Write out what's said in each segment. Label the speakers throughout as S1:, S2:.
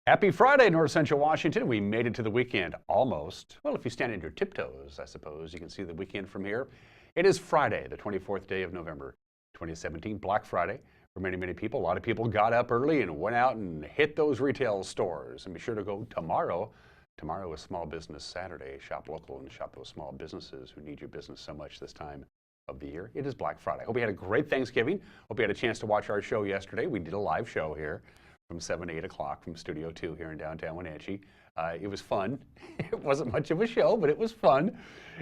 S1: Happy Friday, North Central Washington. We made it to the weekend almost. Well, if you stand on your tiptoes, I suppose, you can see the weekend from here. It is Friday, the 24th day of November, 2017, Black Friday. For many, many people, a lot of people got up early and went out and hit those retail stores. And be sure to go tomorrow. Tomorrow is Small Business Saturday. Shop local and shop those small businesses who need your business so much this time of the year. It is Black Friday. Hope you had a great Thanksgiving. Hope you had a chance to watch our show yesterday. We did a live show here from 7 to 8 o'clock from Studio 2 here in downtown Wenatchee. It was fun. It wasn't much of a show, but it was fun.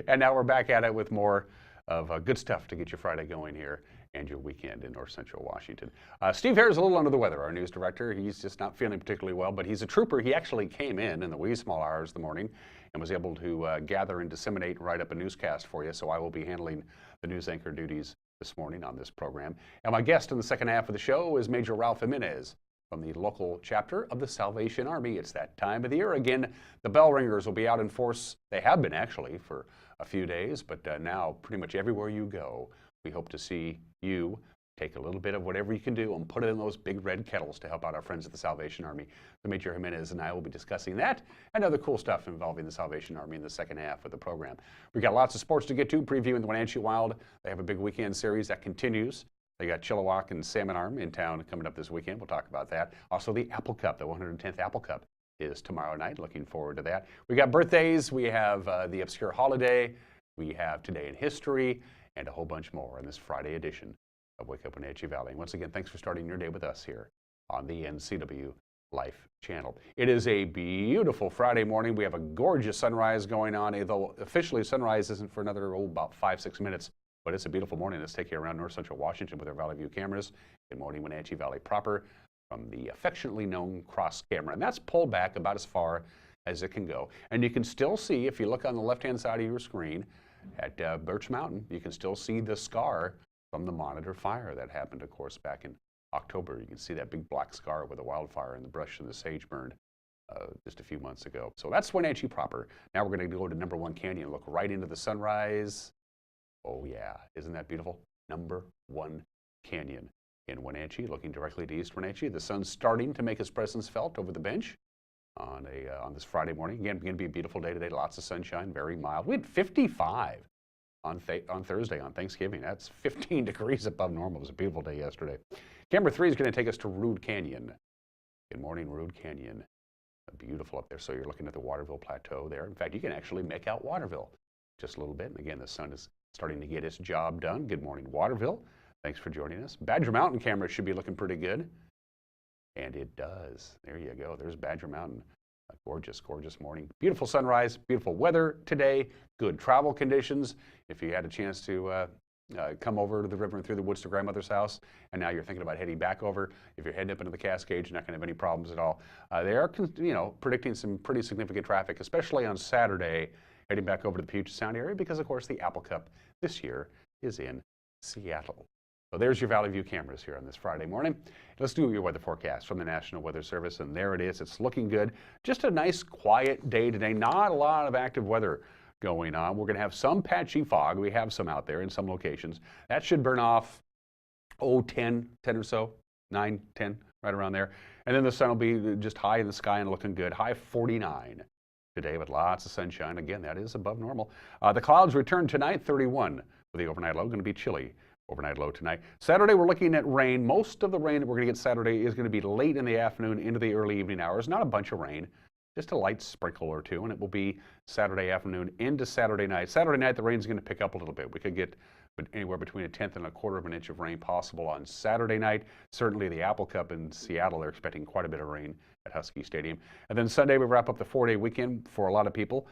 S1: And now we're back at it with more of good stuff to get your Friday going here and your weekend in North Central Washington. Steve Hare is a little under the weather, our news director. He's just not feeling particularly well, but he's a trooper. He actually came in the wee small hours of the morning and was able to gather and disseminate and write up a newscast for you. So I will be handling the news anchor duties this morning on this program. And my guest in the second half of the show is Major Ralph Jimenez from the local chapter of the Salvation Army. It's that time of the year. Again, the bell ringers will be out in force. They have been actually for a few days, but now pretty much everywhere you go, we hope to see you take a little bit of whatever you can do and put it in those big red kettles to help out our friends at the Salvation Army. So Major Jimenez and I will be discussing that and other cool stuff involving the Salvation Army in the second half of the program. We've got lots of sports to get to, previewing the Wenatchee Wild. They have a big weekend series that continues. They got Chilliwack and Salmon Arm in town coming up this weekend. We'll talk about that. Also, the Apple Cup, the 110th Apple Cup is tomorrow night. Looking forward to that. We got birthdays. We have the obscure holiday. We have Today in History and a whole bunch more in this Friday edition of Wake Up Wenatchee Valley. And once again, thanks for starting your day with us here on the NCW Life Channel. It is a beautiful Friday morning. We have a gorgeous sunrise going on, although officially sunrise isn't for another about 5-6 minutes. But it's a beautiful morning. Let's take you around North Central Washington with our Valley View cameras. Good morning, Wenatchee Valley proper, from the affectionately known cross camera. And that's pulled back about as far as it can go. And you can still see, if you look on the left-hand side of your screen at Birch Mountain, you can still see the scar from the Monitor fire that happened, of course, back in October. You can see that big black scar with the wildfire and the brush and the sage burned just a few months ago. So that's Wenatchee proper. Now we're going to go to Number One Canyon, look right into the sunrise. Oh yeah, isn't that beautiful? Number One Canyon in Wenatchee, looking directly to East Wenatchee. The sun's starting to make its presence felt over the bench on this Friday morning. Again, going to be a beautiful day today. Lots of sunshine, very mild. We had 55 on Thursday, on Thanksgiving. That's 15 degrees above normal. It was a beautiful day yesterday. Camera 3 is going to take us to Rood Canyon. Good morning, Rood Canyon. Beautiful up there. So you're looking at the Waterville Plateau there. In fact, you can actually make out Waterville just a little bit. And again, the sun is starting to get its job done. Good morning, Waterville. Thanks for joining us. Badger Mountain camera should be looking pretty good. And it does. There you go. There's Badger Mountain. A gorgeous, gorgeous morning. Beautiful sunrise, beautiful weather today, good travel conditions. If you had a chance to come over to the river and through the woods to grandmother's house, and now you're thinking about heading back over, if you're heading up into the Cascades, you're not going to have any problems at all. They are, predicting some pretty significant traffic, especially on Saturday, heading back over to the Puget Sound area because, of course, the Apple Cup this year is in Seattle. So there's your Valley View cameras here on this Friday morning. Let's do your weather forecast from the National Weather Service, and there it is. It's looking good. Just a nice, quiet day today. Not a lot of active weather going on. We're going to have some patchy fog. We have some out there in some locations. That should burn off, 10 or so, 9, 10, right around there. And then the sun will be just high in the sky and looking good. High 49. Today with lots of sunshine. Again, that is above normal. The clouds return tonight, 31 with the overnight low. Going to be chilly overnight low tonight. Saturday, we're looking at rain. Most of the rain that we're going to get Saturday is going to be late in the afternoon into the early evening hours. Not a bunch of rain, just a light sprinkle or two, and it will be Saturday afternoon into Saturday night. Saturday night, the rain's going to pick up a little bit. We could get anywhere between 1/10 and 1/4 of an inch of rain possible on Saturday night. Certainly the Apple Cup in Seattle, they're expecting quite a bit of rain at Husky Stadium. And then Sunday, we wrap up the 4-day weekend for a lot of people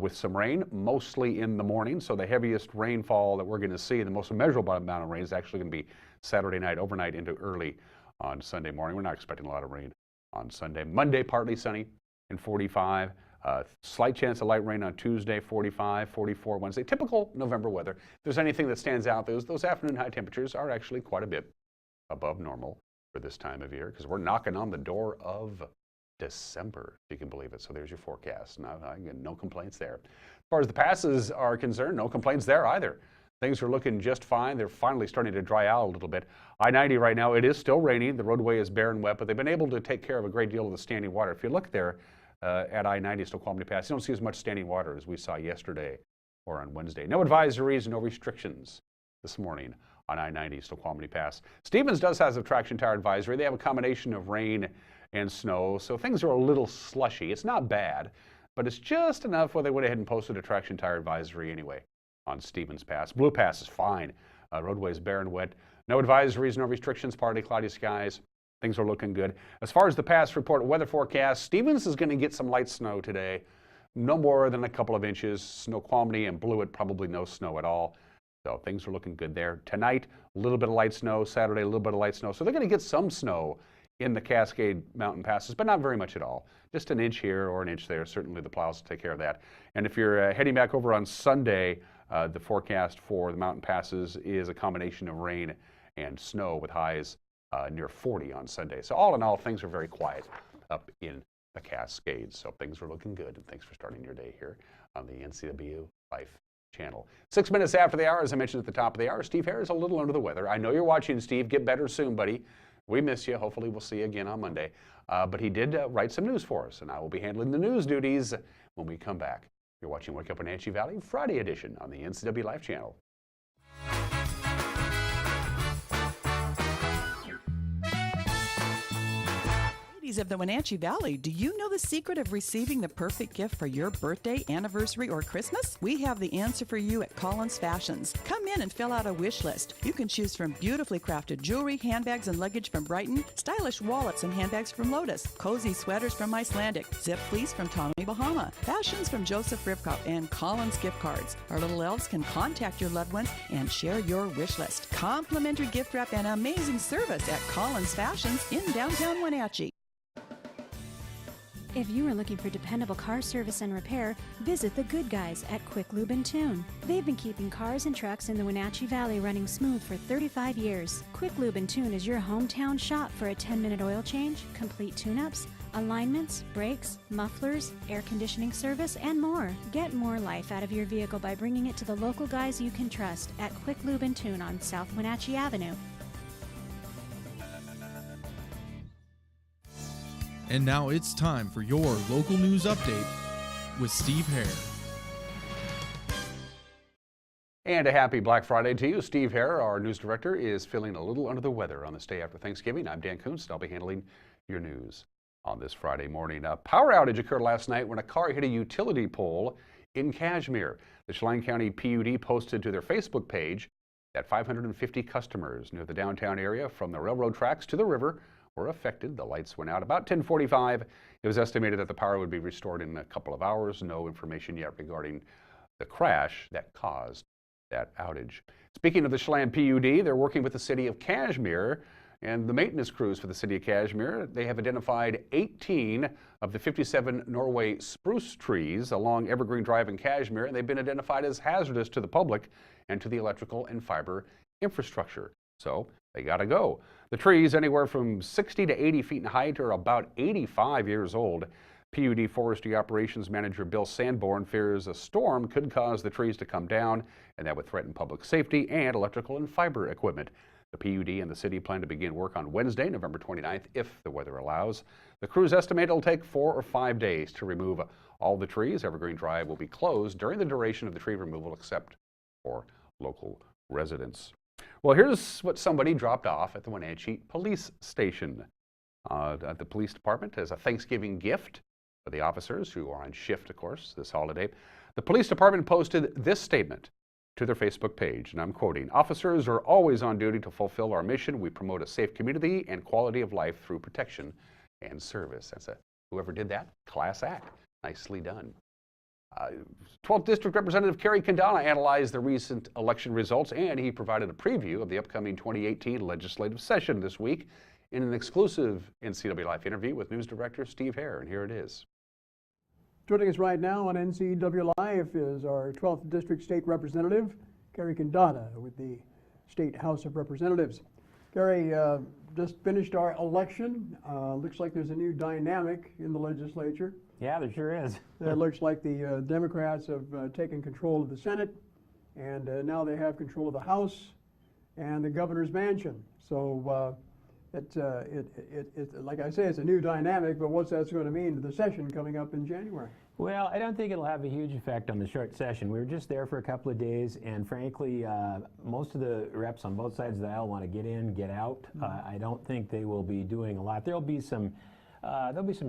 S1: with some rain, mostly in the morning. So the heaviest rainfall that we're going to see, the most measurable amount of rain, is actually going to be Saturday night, overnight into early on Sunday morning. We're not expecting a lot of rain on Sunday. Monday, partly sunny and 45. Slight chance of light rain on Tuesday, 45, 44 Wednesday. Typical November weather. If there's anything that stands out, those afternoon high temperatures are actually quite a bit above normal for this time of year because we're knocking on the door of December, if you can believe it. So there's your forecast. No complaints there. As far as the passes are concerned, no complaints there either. things are looking just fine. They're finally starting to dry out a little bit. I-90 right now, it is still raining. The roadway is bare and wet, but they've been able to take care of a great deal of the standing water. If you look there at I-90 Snoqualmie Pass, you don't see as much standing water as we saw yesterday or on Wednesday. No advisories, no restrictions this morning on I-90 Snoqualmie Pass. Stevens does have a traction tire advisory. They have a combination of rain and snow, so things are a little slushy. It's not bad, but it's just enough where they went ahead and posted a traction tire advisory anyway on Stevens Pass. Blue Pass is fine. Roadways bare and wet. No advisories, no restrictions, partly cloudy skies. Things are looking good. As far as the pass report weather forecast, Stevens is going to get some light snow today. No more than a couple of inches. Snoqualmie and Blewett, probably no snow at all. So things are looking good there. Tonight, a little bit of light snow. Saturday, a little bit of light snow. So they're going to get some snow in the Cascade Mountain passes, but not very much at all. Just an inch here or an inch there. Certainly the plows will take care of that. And if you're heading back over on Sunday, the forecast for the mountain passes is a combination of rain and snow with highs near 40 on Sunday. So all in all, things are very quiet up in the Cascades. So things are looking good. And thanks for starting your day here on the NCW Life channel. 6 minutes after the hour, as I mentioned at the top of the hour, Steve Hare is a little under the weather. I know you're watching, Steve. Get better soon, buddy. We miss you. Hopefully we'll see you again on Monday. But he did write some news for us, and I will be handling the news duties when we come back. You're watching Wake Up Wenatchee Valley Friday edition on the NCW Life channel.
S2: Ladies of the Wenatchee Valley, do you know the secret of receiving the perfect gift for your birthday, anniversary, or Christmas? We have the answer for you at Collins Fashions. Come in and fill out a wish list. You can choose from beautifully crafted jewelry, handbags, and luggage from Brighton, stylish wallets and handbags from Lotus, cozy sweaters from Icelandic, zip fleece from Tommy Bahama, fashions from Joseph Ribkop, and Collins gift cards. Our little elves can contact your loved ones and share your wish list. Complimentary gift wrap and amazing service at Collins Fashions in downtown Wenatchee.
S3: If you are looking for dependable car service and repair, visit the good guys at Quick Lube and Tune. They've been keeping cars and trucks in the Wenatchee Valley running smooth for 35 years. Quick Lube and Tune is your hometown shop for a 10-minute oil change, complete tune-ups, alignments, brakes, mufflers, air conditioning service, and more. Get more life out of your vehicle by bringing it to the local guys you can trust at Quick Lube and Tune on South Wenatchee Avenue.
S4: And now it's time for your local news update with Steve Hare.
S1: And a happy Black Friday to you. Steve Hare, our news director, is feeling a little under the weather on this day after Thanksgiving. I'm Dan Kuntz, and I'll be handling your news on this Friday morning. A power outage occurred last night when a car hit a utility pole in Cashmere. The Chelan County PUD posted to their Facebook page that 550 customers near the downtown area from the railroad tracks to the river were affected. The lights went out about 10:45. It was estimated that the power would be restored in a couple of hours. No information yet regarding the crash that caused that outage. Speaking of the Chelan PUD, they're working with the city of Cashmere and the maintenance crews for the city of Cashmere. They have identified 18 of the 57 Norway spruce trees along Evergreen Drive in Cashmere, and they've been identified as hazardous to the public and to the electrical and fiber infrastructure. So they got to go. The trees, anywhere from 60 to 80 feet in height, are about 85 years old. PUD Forestry Operations Manager Bill Sanborn fears a storm could cause the trees to come down, and that would threaten public safety and electrical and fiber equipment. The PUD and the city plan to begin work on Wednesday, November 29th, if the weather allows. The crews estimate it'll take 4 or 5 days to remove all the trees. Evergreen Drive will be closed during the duration of the tree removal, except for local residents. Well, here's what somebody dropped off at the Wenatchee Police Station. At the police department as a Thanksgiving gift for the officers who are on shift, of course, this holiday. The police department posted this statement to their Facebook page, and I'm quoting, "Officers are always on duty to fulfill our mission. We promote a safe community and quality of life through protection and service." Whoever did that, class act. Nicely done. 12th District Representative Kerry Kendana analyzed the recent election results, and he provided a preview of the upcoming 2018 legislative session this week in an exclusive NCW Life interview with News Director Steve Hare, and here it is.
S5: Joining us right now on NCW Live is our 12th District State Representative, Kerry Kendana, with the State House of Representatives. Kerry, just finished our election. Looks like there's a new dynamic in the legislature.
S6: Yeah, there sure is.
S5: It looks like the Democrats have taken control of the Senate, and now they have control of the House and the governor's mansion. So like I say, it's a new dynamic, but what's that's going to mean to the session coming up in January?
S6: Well, I don't think it'll have a huge effect on the short session. We were just there for a couple of days, and frankly, most of the reps on both sides of the aisle want to get in, get out. I don't think they will be doing a lot. There'll be some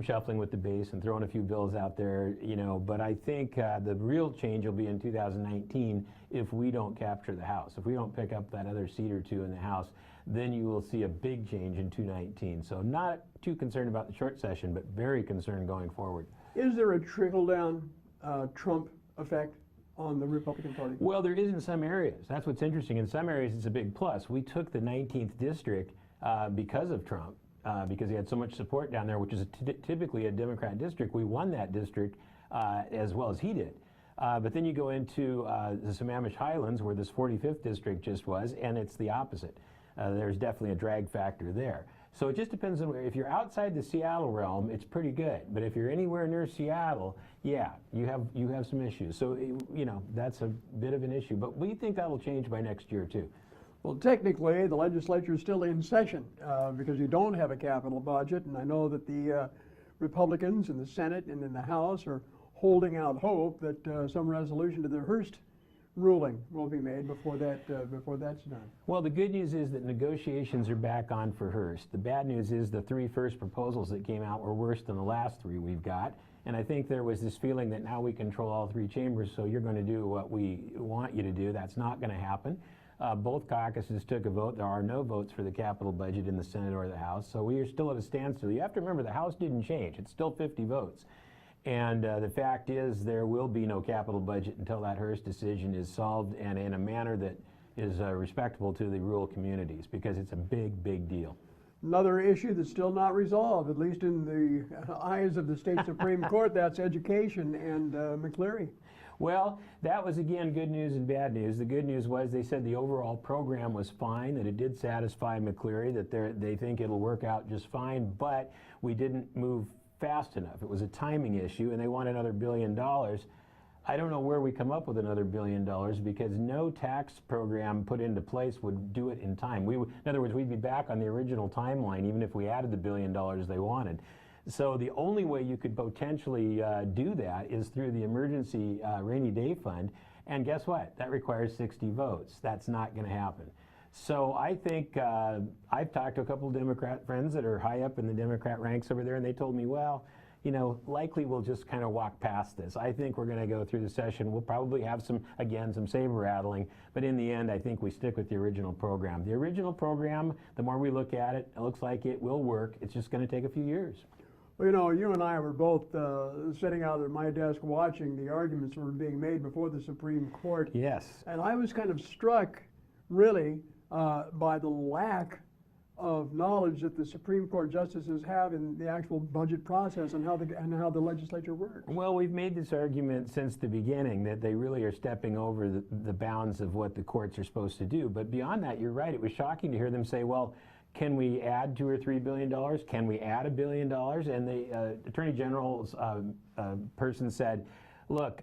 S6: shuffling with the base and throwing a few bills out there, you know, but I think the real change will be in 2019 if we don't capture the House. If we don't pick up that other seat or two in the House, then you will see a big change in 2019. So not too concerned about the short session, but very concerned going forward.
S5: Is there a trickle-down Trump effect on the Republican Party?
S6: Well, there is in some areas. That's what's interesting. In some areas, it's a big plus. We took the 19th district because of Trump, because he had so much support down there, which is typically a Democrat district. We won that district as well as he did. But then you go into the Sammamish Highlands, where this 45th district just was, and it's the opposite. There's definitely a drag factor there. So it just depends on where. If you're outside the Seattle realm, it's pretty good. But if you're anywhere near Seattle, yeah, you have some issues. So you know, that's a bit of an issue. But we think that'll change by next year too.
S5: Well, technically, the legislature is still in session because you don't have a capital budget, and I know that the Republicans in the Senate and in the House are holding out hope that some resolution to the Hearst ruling will be made before that's done.
S6: Well, the good news is that negotiations are back on for Hearst. The bad news is the three first proposals that came out were worse than the last three we've got. And I think there was this feeling that now we control all three chambers, so you're going to do what we want you to do. That's not going to happen. Both caucuses took a vote. There are no votes for the capital budget in the Senate or the House, so we are still at a standstill. You have to remember the House didn't change. It's still 50 votes. And the fact is there will be no capital budget until that Hearst decision is solved and in a manner that is respectable to the rural communities, because it's a big, big deal.
S5: Another issue that's still not resolved, at least in the eyes of the state Supreme Court, that's education and McCleary.
S6: Well, that was, again, good news and bad news. The good news was they said the overall program was fine, that it did satisfy McCleary, that they think it'll work out just fine, but we didn't move fast enough. It was a timing issue, and they want another $1 billion. I don't know where we come up with another $1 billion, because no tax program put into place would do it in time. In other words, we'd be back on the original timeline even if we added the $1 billion they wanted. So the only way you could potentially do that is through the emergency rainy day fund, and guess what? That requires 60 votes. That's not going to happen. So I think I've talked to a couple of Democrat friends that are high up in the Democrat ranks over there, and they told me, well, you know, likely we'll just kind of walk past this. I think we're going to go through the session. We'll probably have some saber rattling, but in the end, I think we stick with the original program. The original program, the more we look at it, it looks like it will work. It's just going to take a few years.
S5: Well, you know, you and I were both sitting out at my desk watching the arguments that were being made before the Supreme Court.
S6: Yes.
S5: And I was kind of struck, really, by the lack of knowledge that the Supreme Court justices have in the actual budget process and how the legislature works.
S6: Well, we've made this argument since the beginning that they really are stepping over the bounds of what the courts are supposed to do. But beyond that, you're right. It was shocking to hear them say, well, can we add $2 or $3 billion? Can we add $1 billion? And the Attorney General's person said, look,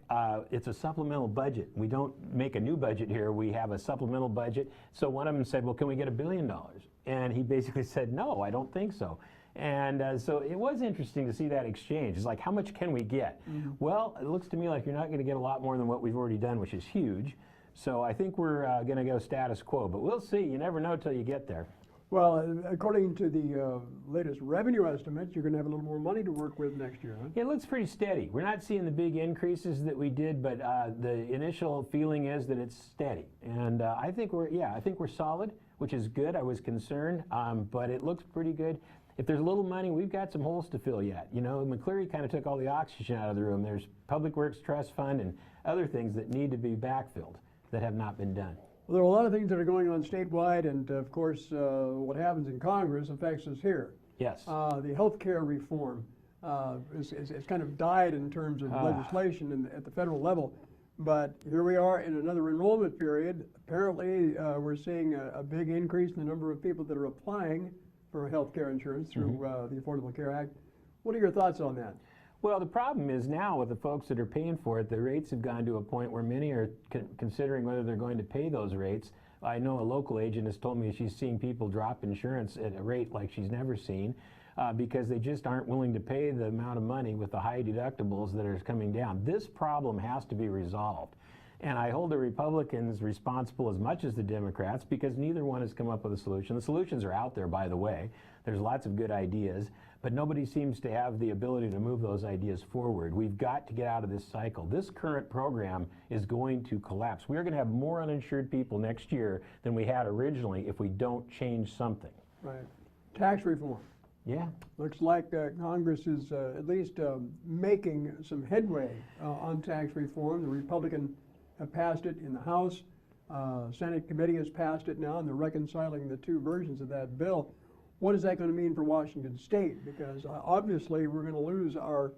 S6: it's a supplemental budget. We don't make a new budget here. We have a supplemental budget. So one of them said, well, can we get $1 billion? And he basically said, no, I don't think so. And so it was interesting to see that exchange. It's like, how much can we get? Mm-hmm. Well, it looks to me like you're not going to get a lot more than what we've already done, which is huge. So I think we're going to go status quo. But we'll see. You never know till you get there.
S5: Well, according to the latest revenue estimates, you're going to have a little more money to work with next year, huh?
S6: It looks pretty steady. We're not seeing the big increases that we did, but the initial feeling is that it's steady. And I think we're solid, which is good. I was concerned, but it looks pretty good. If there's a little money, we've got some holes to fill yet. You know, McCleary kind of took all the oxygen out of the room. There's Public Works Trust Fund and other things that need to be backfilled that have not been done.
S5: Well, there are a lot of things that are going on statewide, and of course, what happens in Congress affects us here.
S6: Yes.
S5: The health care reform is kind of died in terms of legislation at the federal level. But here we are in another enrollment period. Apparently, we're seeing a big increase in the number of people that are applying for health care insurance through the Affordable Care Act. What are your thoughts on that?
S6: Well, the problem is now with the folks that are paying for it, the rates have gone to a point where many are considering whether they're going to pay those rates. I know a local agent has told me she's seeing people drop insurance at a rate like she's never seen because they just aren't willing to pay the amount of money with the high deductibles that are coming down. This problem has to be resolved. And I hold the Republicans responsible as much as the Democrats because neither one has come up with a solution. The solutions are out there, by the way. There's lots of good ideas, but nobody seems to have the ability to move those ideas forward. We've got to get out of this cycle. This current program is going to collapse. We're going to have more uninsured people next year than we had originally if we don't change something.
S5: Right. Tax reform.
S6: Yeah.
S5: Looks like Congress is at least making some headway on tax reform. The Republican have passed it in the House. Senate committee has passed it now, and they're reconciling the two versions of that bill. What is that going to mean for Washington State? Because obviously we're going to lose our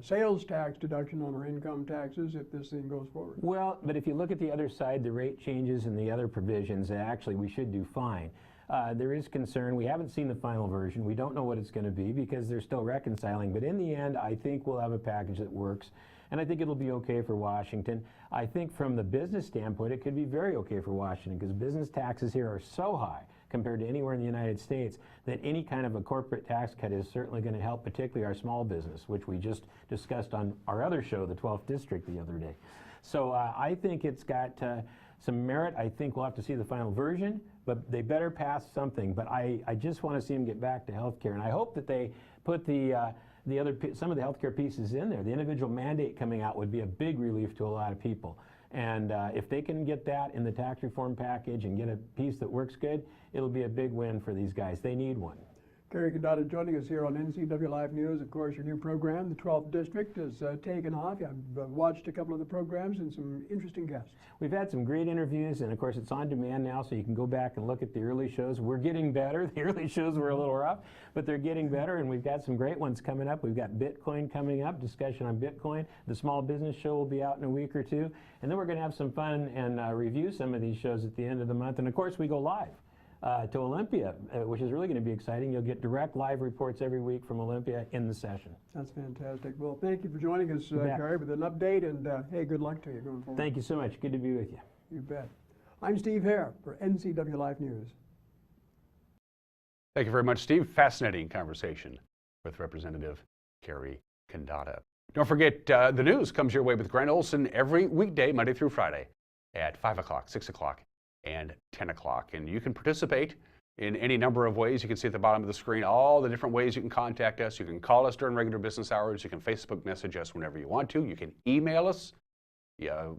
S5: sales tax deduction on our income taxes if this thing goes forward.
S6: Well, but if you look at the other side, the rate changes and the other provisions, actually we should do fine. There is concern. We haven't seen the final version. We don't know what it's going to be because they're still reconciling. But in the end, I think we'll have a package that works. And I think it'll be okay for Washington. I think from the business standpoint, it could be very okay for Washington because business taxes here are so high compared to anywhere in the United States that any kind of a corporate tax cut is certainly going to help, particularly our small business, which we just discussed on our other show, the 12th District, the other day. So I think it's got some merit. I think we'll have to see the final version, but they better pass something. But I just want to see them get back to health care, and I hope that they put some of the healthcare pieces in there. The individual mandate coming out would be a big relief to a lot of people. And if they can get that in the tax reform package and get a piece that works good, it'll be a big win for these guys. They need one.
S5: Gary Condata joining us here on NCW Live News. Of course, your new program, the 12th District, has taken off. I've watched a couple of the programs and some interesting guests.
S6: We've had some great interviews, and of course it's on demand now, so you can go back and look at the early shows. We're getting better. The early shows were a little rough, but they're getting better, and we've got some great ones coming up. We've got Bitcoin coming up, discussion on Bitcoin. The Small Business Show will be out in a week or two, and then we're going to have some fun and review some of these shows at the end of the month. And of course we go live to Olympia, which is really going to be exciting. You'll get direct live reports every week from Olympia in the session.
S5: That's fantastic. Well, thank you for joining us, Gary, with an update, and hey, good luck to you going forward.
S6: Thank you so much. Good to be with you.
S5: You bet. I'm Steve Hare for NCW Live News.
S1: Thank you very much, Steve. Fascinating conversation with Representative Gary Condata. Don't forget, the news comes your way with Grant Olson every weekday, Monday through Friday, at 5 o'clock, 6 o'clock, and 10 o'clock. And you can participate in any number of ways. You can see at the bottom of the screen all the different ways you can contact us. You can call us during regular business hours. You can Facebook message us whenever you want to. You can email us,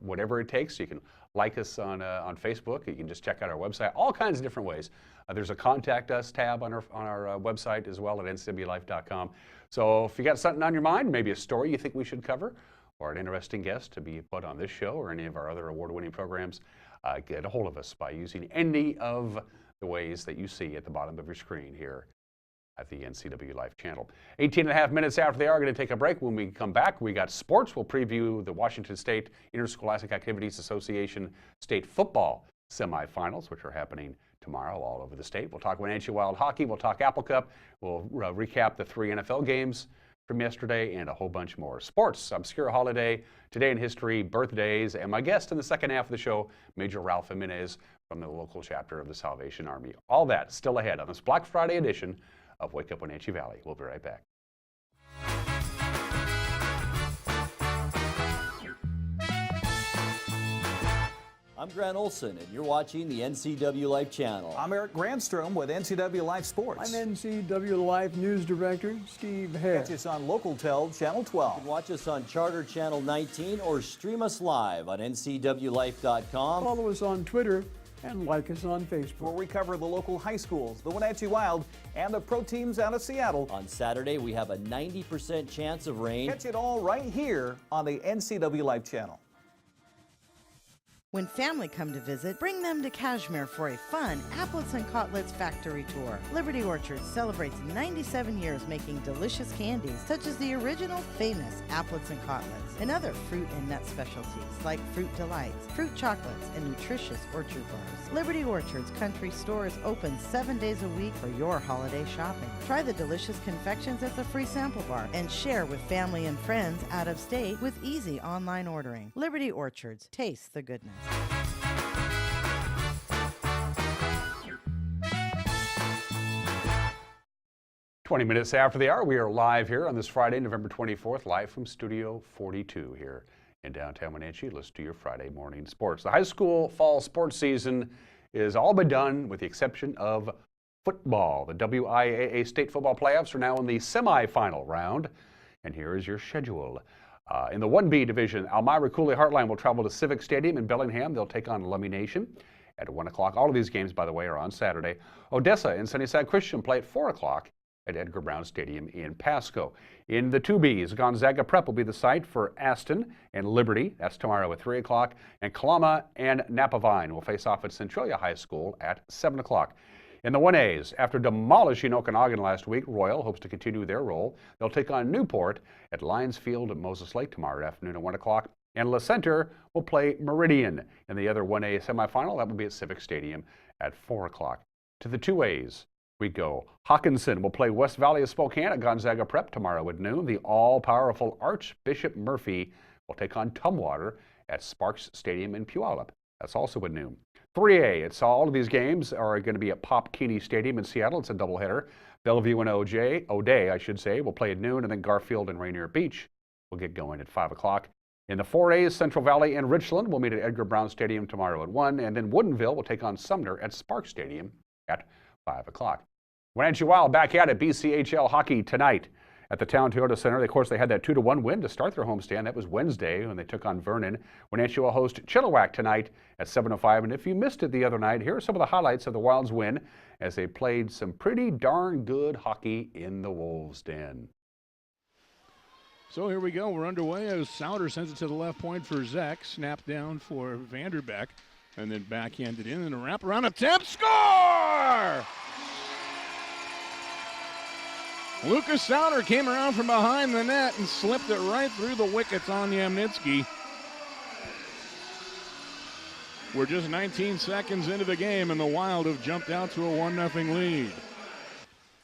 S1: whatever it takes. You can like us on Facebook. You can just check out our website. All kinds of different ways. There's a Contact Us tab on our website as well at ncwlife.com. So if you got something on your mind, maybe a story you think we should cover, or an interesting guest to be put on this show or any of our other award-winning programs, get a hold of us by using any of the ways that you see at the bottom of your screen here at the NCW Life channel. 18.5 minutes after they are going to take a break. When we come back, we got sports. We'll preview the Washington State Interscholastic Activities Association state football semifinals, which are happening tomorrow all over the state. We'll talk Wenatchee Wild hockey. We'll talk Apple Cup. We'll recap the 3 NFL games from yesterday and a whole bunch more. Sports, obscure holiday, today in history, birthdays, and my guest in the second half of the show, Major Ralph Jimenez from the local chapter of the Salvation Army. All that still ahead on this Black Friday edition of Wake Up Wenatchee Valley. We'll be right back.
S7: I'm Grant Olson, and you're watching the NCW Life channel.
S8: I'm Eric Grandstrom with NCW Life Sports.
S5: I'm NCW Life News Director Steve Hare.
S8: Catch us on Local Tel Channel 12.
S7: You can watch us on Charter Channel 19 or stream us live on ncwlife.com.
S5: Follow us on Twitter and like us on Facebook.
S8: Where we cover the local high schools, the Wenatchee Wild, and the pro teams out of Seattle.
S7: On Saturday, we have a 90% chance of rain.
S8: Catch it all right here on the NCW Life channel.
S9: When family come to visit, bring them to Kashmir for a fun Applets and Cotlets factory tour. Liberty Orchards celebrates 97 years making delicious candies such as the original famous Applets and Cotlets and other fruit and nut specialties like Fruit Delights, fruit chocolates, and nutritious orchard bars. Liberty Orchards Country Store is open 7 days a week for your holiday shopping. Try the delicious confections at the free sample bar and share with family and friends out of state with easy online ordering. Liberty Orchards, taste the goodness.
S1: 20 minutes after the hour, we are live here on this Friday, November 24th, live from Studio 42 here in downtown Wenatchee. Let's do your Friday morning sports. The high school fall sports season is all but done with the exception of football. The WIAA state football playoffs are now in the semifinal round, and here is your schedule. In the 1B division, Elmira Cooley Heartline will travel to Civic Stadium in Bellingham. They'll take on Lummi Nation at 1 o'clock. All of these games, by the way, are on Saturday. Odessa and Sunnyside Christian play at 4 o'clock at Edgar Brown Stadium in Pasco. In the 2Bs, Gonzaga Prep will be the site for Aston and Liberty. That's tomorrow at 3 o'clock. And Kalama and Napavine will face off at Centralia High School at 7 o'clock. In the 1As, after demolishing Okanagan last week, Royal hopes to continue their role. They'll take on Newport at Lions Field at Moses Lake tomorrow afternoon at 1 o'clock. And La Center will play Meridian in the other 1A semifinal. That will be at Civic Stadium at 4 o'clock. To the 2As we go. Hawkinson will play West Valley of Spokane at Gonzaga Prep tomorrow at noon. The all-powerful Archbishop Murphy will take on Tumwater at Sparks Stadium in Puyallup. That's also at noon. 3A, it's all of these games are going to be at Pop Keeney Stadium in Seattle. It's a doubleheader. Bellevue and O'Day, I should say, will play at noon, and then Garfield and Rainier Beach will get going at 5 o'clock. In the 4As, Central Valley and Richland will meet at Edgar Brown Stadium tomorrow at 1, and then Woodinville will take on Sumner at Sparks Stadium at 5 o'clock. Wenatchee Wild back at it, BCHL hockey tonight at the Town Toyota Center. Of course, they had that 2-1 win to start their homestand. That was Wednesday when they took on Vernon. Wenatchee will host Chilliwack tonight at 7:05. And if you missed it the other night, here are some of the highlights of the Wild's win as they played some pretty darn good hockey in the Wolves' Den.
S10: So here we go. We're underway as Souter sends it to the left point for Zek. Snap down for Vanderbeck. And then backhanded in and a wraparound attempt. Score! Lucas Souter came around from behind the net and slipped it right through the wickets on Yamnitsky. We're just 19 seconds into the game, and the Wild have jumped out to a 1-0 lead.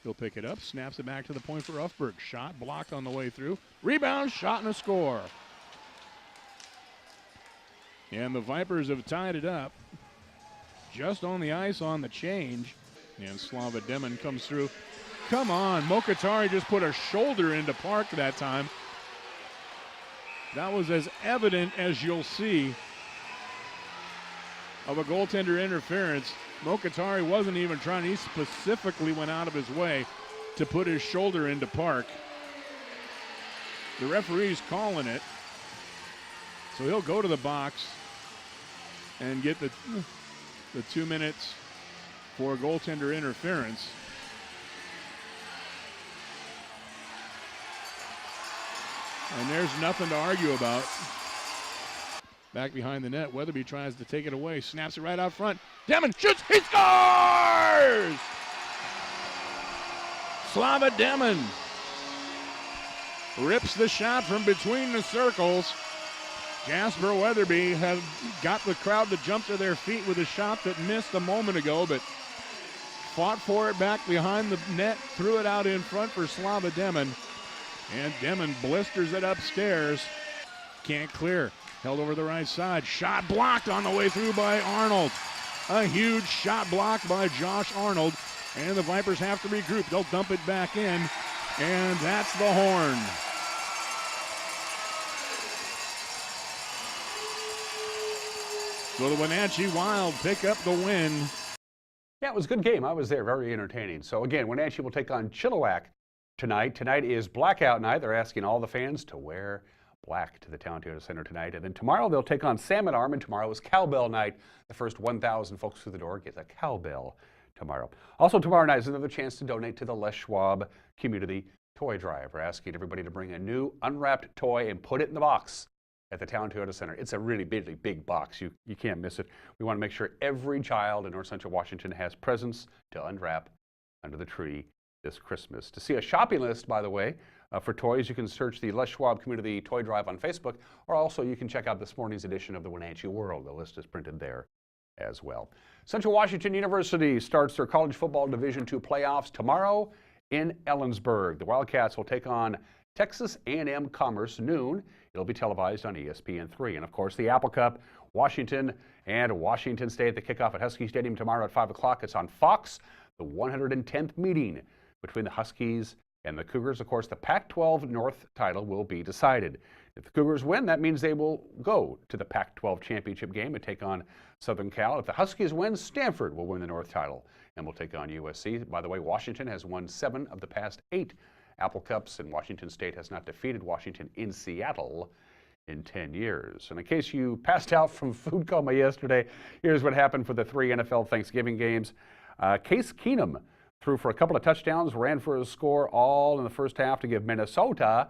S10: He'll pick it up, snaps it back to the point for Ufberg. Shot blocked on the way through. Rebound, shot, and a score. And the Vipers have tied it up just on the ice on the change. And Slava Demon comes through. Come on, Mokatari just put a shoulder into Park that time. That was as evident as you'll see of a goaltender interference. Mokatari wasn't even trying. He specifically went out of his way to put his shoulder into Park. The referee's calling it. So he'll go to the box and get the 2 minutes for goaltender interference. And there's nothing to argue about. Back behind the net, Weatherby tries to take it away, snaps it right out front. Demon shoots, he scores! Slava Demon rips the shot from between the circles. Jasper Weatherby has got the crowd to jump to their feet with a shot that missed a moment ago, but fought for it back behind the net, threw it out in front for Slava Demon. And Demon blisters it upstairs. Can't clear. Held over the right side. Shot blocked on the way through by Arnold. A huge shot blocked by Josh Arnold. And the Vipers have to regroup. They'll dump it back in. And that's the horn. So the Wenatchee Wild pick up the win.
S1: Yeah, it was a good game. I was there. Very entertaining. So again, Wenatchee will take on Chilliwack tonight. Tonight is blackout night. They're asking all the fans to wear black to the Town Toyota Center tonight. And then tomorrow they'll take on Salmon Arm, and tomorrow is cowbell night. The first 1,000 folks through the door get a cowbell tomorrow. Also tomorrow night is another chance to donate to the Les Schwab Community Toy Drive. We're asking everybody to bring a new unwrapped toy and put it in the box at the Town Toyota Center. It's a really big box. You can't miss it. We want to make sure every child in North Central Washington has presents to unwrap under the tree this Christmas. To see a shopping list, by the way, for toys, you can search the Les Schwab Community Toy Drive on Facebook, or also you can check out this morning's edition of the Wenatchee World. The list is printed there as well. Central Washington University starts their college football Division II playoffs tomorrow in Ellensburg. The Wildcats will take on Texas A&M Commerce noon. It'll be televised on ESPN3. And of course, the Apple Cup, Washington and Washington State, the kickoff at Husky Stadium tomorrow at 5 o'clock. It's on Fox, the 110th meeting between the Huskies and the Cougars. Of course, the Pac-12 North title will be decided. If the Cougars win, that means they will go to the Pac-12 championship game and take on Southern Cal. If the Huskies win, Stanford will win the North title and will take on USC. By the way, Washington has won 7 of the past 8 Apple Cups, and Washington State has not defeated Washington in Seattle in 10 years. And in case you passed out from food coma yesterday, here's what happened for the 3 NFL Thanksgiving games. Case Keenum threw for a couple of touchdowns, ran for a score all in the first half to give Minnesota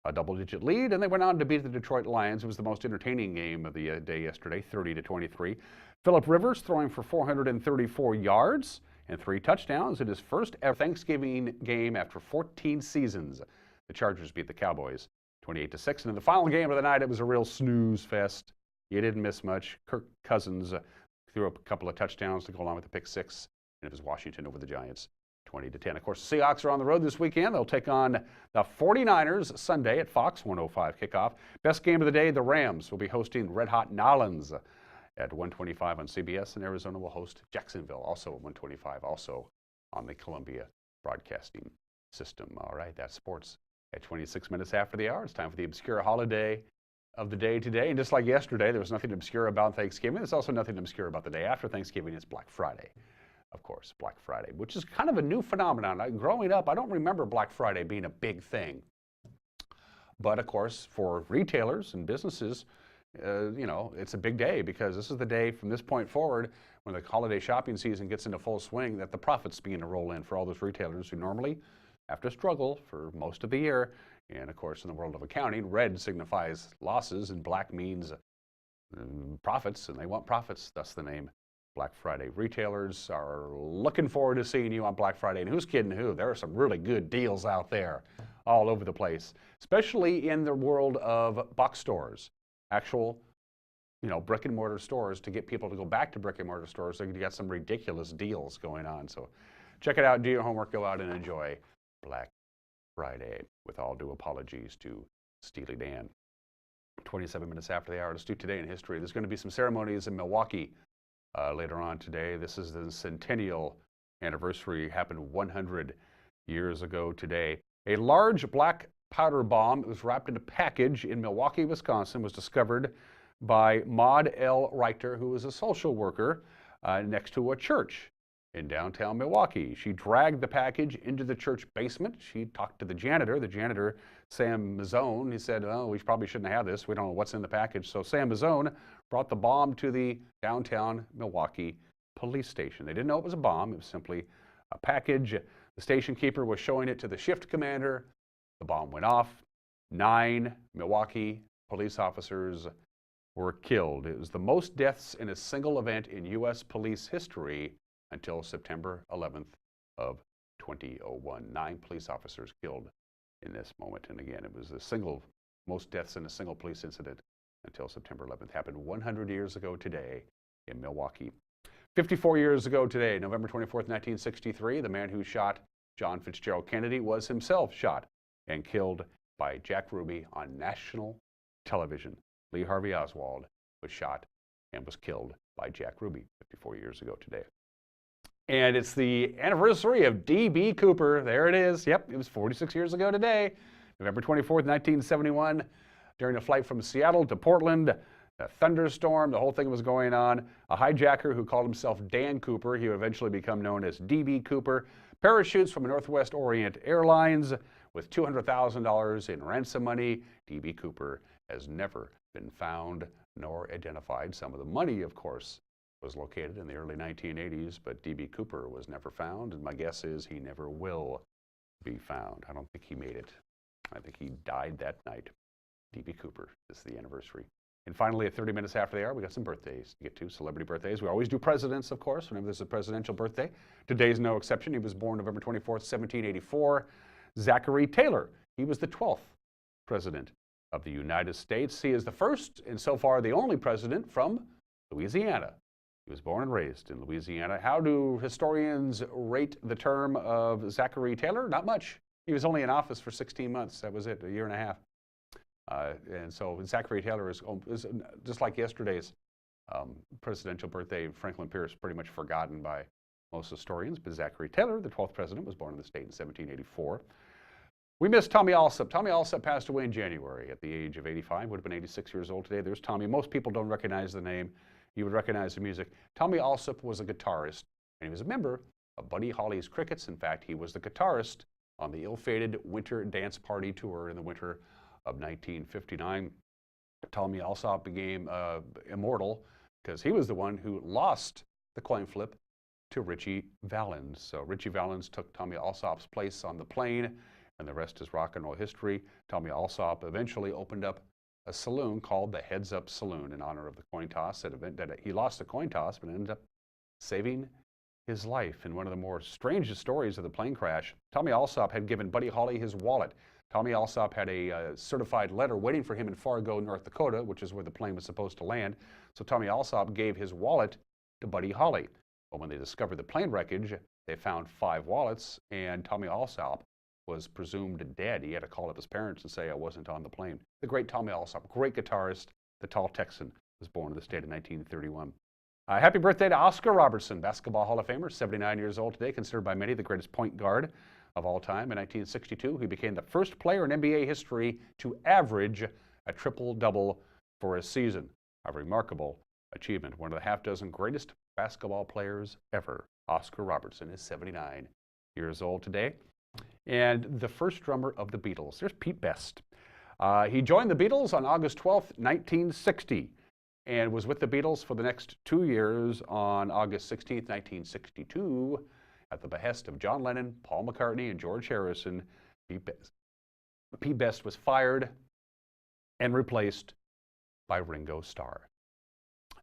S1: a double-digit lead, and they went on to beat the Detroit Lions. It was the most entertaining game of the day yesterday, 30-23. Phillip Rivers throwing for 434 yards and 3 touchdowns in his first ever Thanksgiving game after 14 seasons. The Chargers beat the Cowboys 28-6. And in the final game of the night, it was a real snooze fest. You didn't miss much. Kirk Cousins threw up a couple of touchdowns to go along with the pick 6, and it was Washington over the Giants 20-10. Of course, the Seahawks are on the road this weekend. They'll take on the 49ers Sunday at Fox, 105 kickoff. Best game of the day, the Rams will be hosting Red Hot Nolans at 125 on CBS, and Arizona will host Jacksonville, also at 125, also on the Columbia Broadcasting System. All right, that's sports. At 26 minutes after the hour, it's time for the obscure holiday of the day today. And just like yesterday, there was nothing obscure about Thanksgiving. There's also nothing obscure about the day after Thanksgiving. It's Black Friday, of course, Black Friday, which is kind of a new phenomenon. Growing up, I don't remember Black Friday being a big thing. But of course, for retailers and businesses, it's a big day, because this is the day from this point forward, when the holiday shopping season gets into full swing, that the profits begin to roll in for all those retailers who normally have to struggle for most of the year. And of course, in the world of accounting, red signifies losses and black means profits, and they want profits. Thus the name Black Friday. Retailers are looking forward to seeing you on Black Friday. And who's kidding who? There are some really good deals out there all over the place, especially in the world of box stores. Actual, brick and mortar stores. To get people to go back to brick and mortar stores, so you got some ridiculous deals going on. So check it out, do your homework, go out and enjoy Black Friday, with all due apologies to Steely Dan. 27 minutes after the hour, let's do Today in History. There's going to be some ceremonies in Milwaukee later on today. This is the centennial anniversary. It happened 100 years ago today. A large black powder bomb that was wrapped in a package in Milwaukee, Wisconsin, was discovered by Maud L. Reiter, who was a social worker next to a church in downtown Milwaukee. She dragged the package into the church basement. She talked to the janitor, Sam Mazzone. He said, "Oh, we probably shouldn't have this. We don't know what's in the package." So Sam Mazzone brought the bomb to the downtown Milwaukee police station. They didn't know it was a bomb. It was simply a package. The station keeper was showing it to the shift commander. The bomb went off. 9 Milwaukee police officers were killed. It was the most deaths in a single event in U.S. police history until September 11th of 2001. 9 police officers killed in this moment. And again, it was the most deaths in a single police incident until September 11th. Happened 100 years ago today in Milwaukee. 54 years ago today, November 24th, 1963, the man who shot John Fitzgerald Kennedy was himself shot and killed by Jack Ruby on national television. Lee Harvey Oswald was shot and was killed by Jack Ruby 54 years ago today. And it's the anniversary of D.B. Cooper. There it is. Yep, it was 46 years ago today, November 24th, 1971, during a flight from Seattle to Portland. A thunderstorm, the whole thing was going on. A hijacker who called himself Dan Cooper, he would eventually become known as D.B. Cooper, parachutes from Northwest Orient Airlines with $200,000 in ransom money. D.B. Cooper has never been found nor identified. Some of the money, of course, was located in the early 1980s, but D.B. Cooper was never found, and my guess is he never will be found. I don't think he made it. I think he died that night. D.B. Cooper is the anniversary. And finally, at 30 minutes after the hour, we got some birthdays to get to, celebrity birthdays. We always do presidents, of course, whenever there's a presidential birthday. Today's no exception. He was born November 24th, 1784. Zachary Taylor. He was the 12th president of the United States. He is the first and so far the only president from Louisiana. He was born and raised in Louisiana. How do historians rate the term of Zachary Taylor? Not much. He was only in office for 16 months. That was it, a year and a half. And so Zachary Taylor is just like yesterday's presidential birthday. Franklin Pierce pretty much forgotten by most historians, but Zachary Taylor, the 12th president, was born in the state in 1784. We miss Tommy Allsup. Tommy Allsup passed away in January at the age of 85, would have been 86 years old today. There's Tommy. Most people don't recognize the name. You would recognize the music. Tommy Allsup was a guitarist, and he was a member of Buddy Holly's Crickets. In fact, he was the guitarist on the ill-fated Winter Dance Party tour in the winter of 1959. Tommy Allsup became immortal because he was the one who lost the coin flip to Ritchie Valens. So Ritchie Valens took Tommy Allsop's place on the plane, and the rest is rock and roll history. Tommy Allsup eventually opened up a saloon called the Heads Up Saloon in honor of the coin toss. That he lost the coin toss, but ended up saving his life. In one of the more strangest stories of the plane crash, Tommy Allsup had given Buddy Holly his wallet. Tommy Allsup had a certified letter waiting for him in Fargo, North Dakota, which is where the plane was supposed to land. So Tommy Allsup gave his wallet to Buddy Holly. But when they discovered the plane wreckage, they found 5 wallets, and Tommy Allsup was presumed dead. He had to call up his parents and say, I wasn't on the plane. The great Tommy Allsup, great guitarist, the tall Texan, was born in the state in 1931. Happy birthday to Oscar Robertson, Basketball Hall of Famer, 79 years old today, considered by many the greatest point guard of all time. In 1962, he became the first player in NBA history to average a triple-double for a season. A remarkable achievement. One of the half-dozen greatest basketball players ever. Oscar Robertson is 79 years old today. And the first drummer of the Beatles. There's Pete Best. He joined the Beatles on August 12th, 1960, and was with the Beatles for the next 2 years. On August 16th, 1962, at the behest of John Lennon, Paul McCartney, and George Harrison, Pete Best was fired and replaced by Ringo Starr.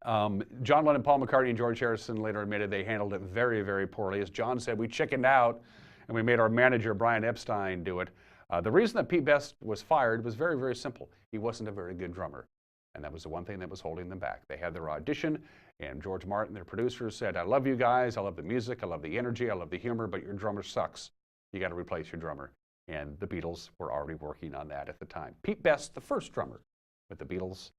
S1: John Lennon, Paul McCartney, and George Harrison later admitted they handled it very, very poorly. As John said, we chickened out and we made our manager, Brian Epstein, do it. The reason that Pete Best was fired was very, very simple. He wasn't a very good drummer. And that was the one thing that was holding them back. They had their audition, and George Martin, their producer, said, I love you guys, I love the music, I love the energy, I love the humor, but your drummer sucks. You got to replace your drummer. And the Beatles were already working on that at the time. Pete Best, the first drummer with the Beatles,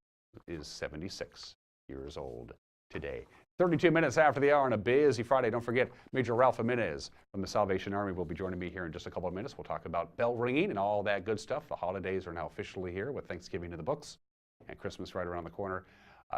S1: is 76 years old today. 32 minutes after the hour on a busy Friday. Don't forget, Major Ralph Jimenez from the Salvation Army will be joining me here in just a couple of minutes. We'll talk about bell ringing and all that good stuff. The holidays are now officially here with Thanksgiving in the books and Christmas right around the corner.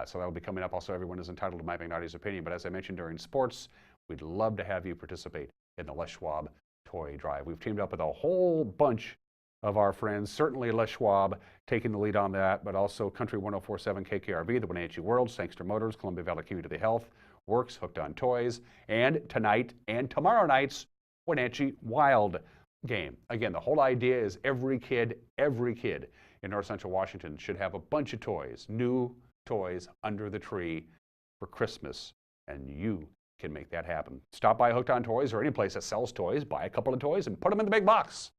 S1: So that will be coming up. Also, everyone is entitled to Mike Magnotti's opinion. But as I mentioned during sports, we'd love to have you participate in the Les Schwab Toy Drive. We've teamed up with a whole bunch of our friends, certainly Les Schwab taking the lead on that, but also Country 104.7 KKRV, the Wenatchee World, Sangster Motors, Columbia Valley Community Health, Works, Hooked on Toys, and tonight and tomorrow night's Wenatchee Wild game. Again, the whole idea is every kid in North Central Washington should have a bunch of toys, new toys under the tree for Christmas, and you can make that happen. Stop by Hooked on Toys or any place that sells toys, buy a couple of toys, and put them in the big box.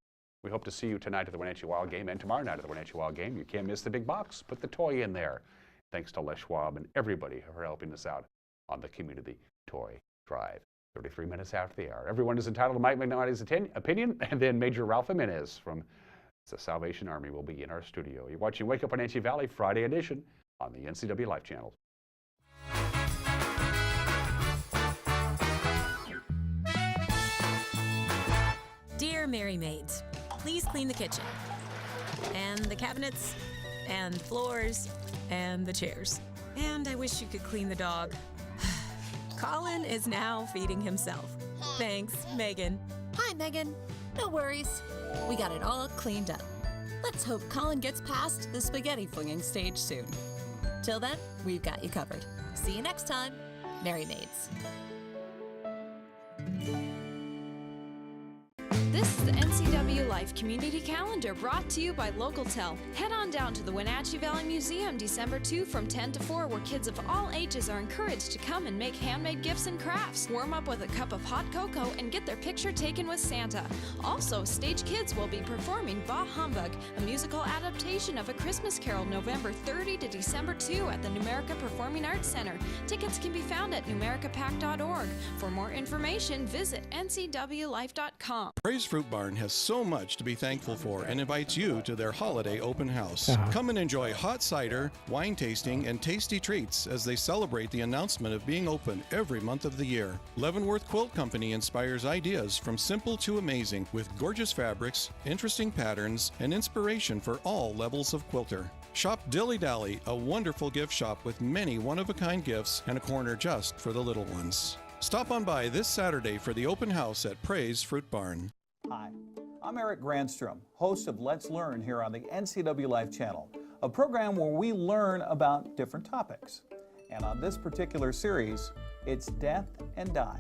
S1: We hope to see you tonight at the Wenatchee Wild game and tomorrow night at the Wenatchee Wild game. You can't miss the big box. Put the toy in there. Thanks to Les Schwab and everybody who are helping us out on the Community Toy Drive. 33 minutes after the hour. Everyone is entitled to Mike Magnotti's opinion, and then Major Ralph Jimenez from the Salvation Army will be in our studio. You're watching Wake Up Wenatchee Valley Friday edition on the NCW Life Channel.
S11: Dear Mary Maids, please clean the kitchen, and the cabinets, and floors, and the chairs. And I wish you could clean the dog. Colin is now feeding himself. Thanks, Megan.
S12: Hi, Megan. No worries. We got it all cleaned up. Let's hope Colin gets past the spaghetti flinging stage soon. Till then, we've got you covered. See you next time, Mary Maids.
S13: This is the NCW Life Community Calendar brought to you by LocalTel. Head on down to the Wenatchee Valley Museum December 2 from 10 to 4, where kids of all ages are encouraged to come and make handmade gifts and crafts, warm up with a cup of hot cocoa, and get their picture taken with Santa. Also, Stage Kids will be performing Bah Humbug, a musical adaptation of A Christmas Carol, November 30 to December 2 at the Numerica Performing Arts Center. Tickets can be found at numericapac.org. For more information, visit ncwlife.com.
S14: Praise Fruit Barn has so much to be thankful for and invites you to their holiday open house. Come and enjoy hot cider, wine tasting, and tasty treats as they celebrate the announcement of being open every month of the year. Leavenworth Quilt Company inspires ideas from simple to amazing with gorgeous fabrics, interesting patterns, and inspiration for all levels of quilter. Shop Dilly Dally, a wonderful gift shop with many one-of-a-kind gifts and a corner just for the little ones. Stop on by this Saturday for the open house at Praise Fruit Barn.
S8: Hi, I'm Eric Grandstrom, host of Let's Learn here on the NCW Life channel, a program where we learn about different topics. And on this particular series, it's death and die.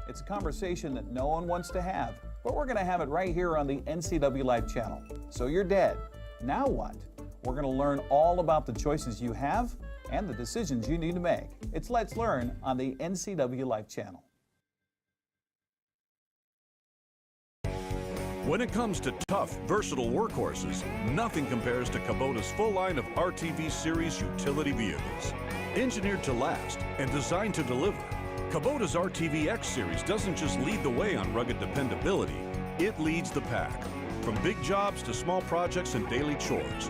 S8: It's a conversation that no one wants to have, but we're going to have it right here on the NCW Life channel. So you're dead. Now what? We're going to learn all about the choices you have and the decisions you need to make. It's Let's Learn on the NCW Life channel.
S15: When it comes to tough, versatile workhorses, nothing compares to Kubota's full line of RTV series utility vehicles. Engineered to last and designed to deliver, Kubota's RTV-X series doesn't just lead the way on rugged dependability, it leads the pack. From big jobs to small projects and daily chores.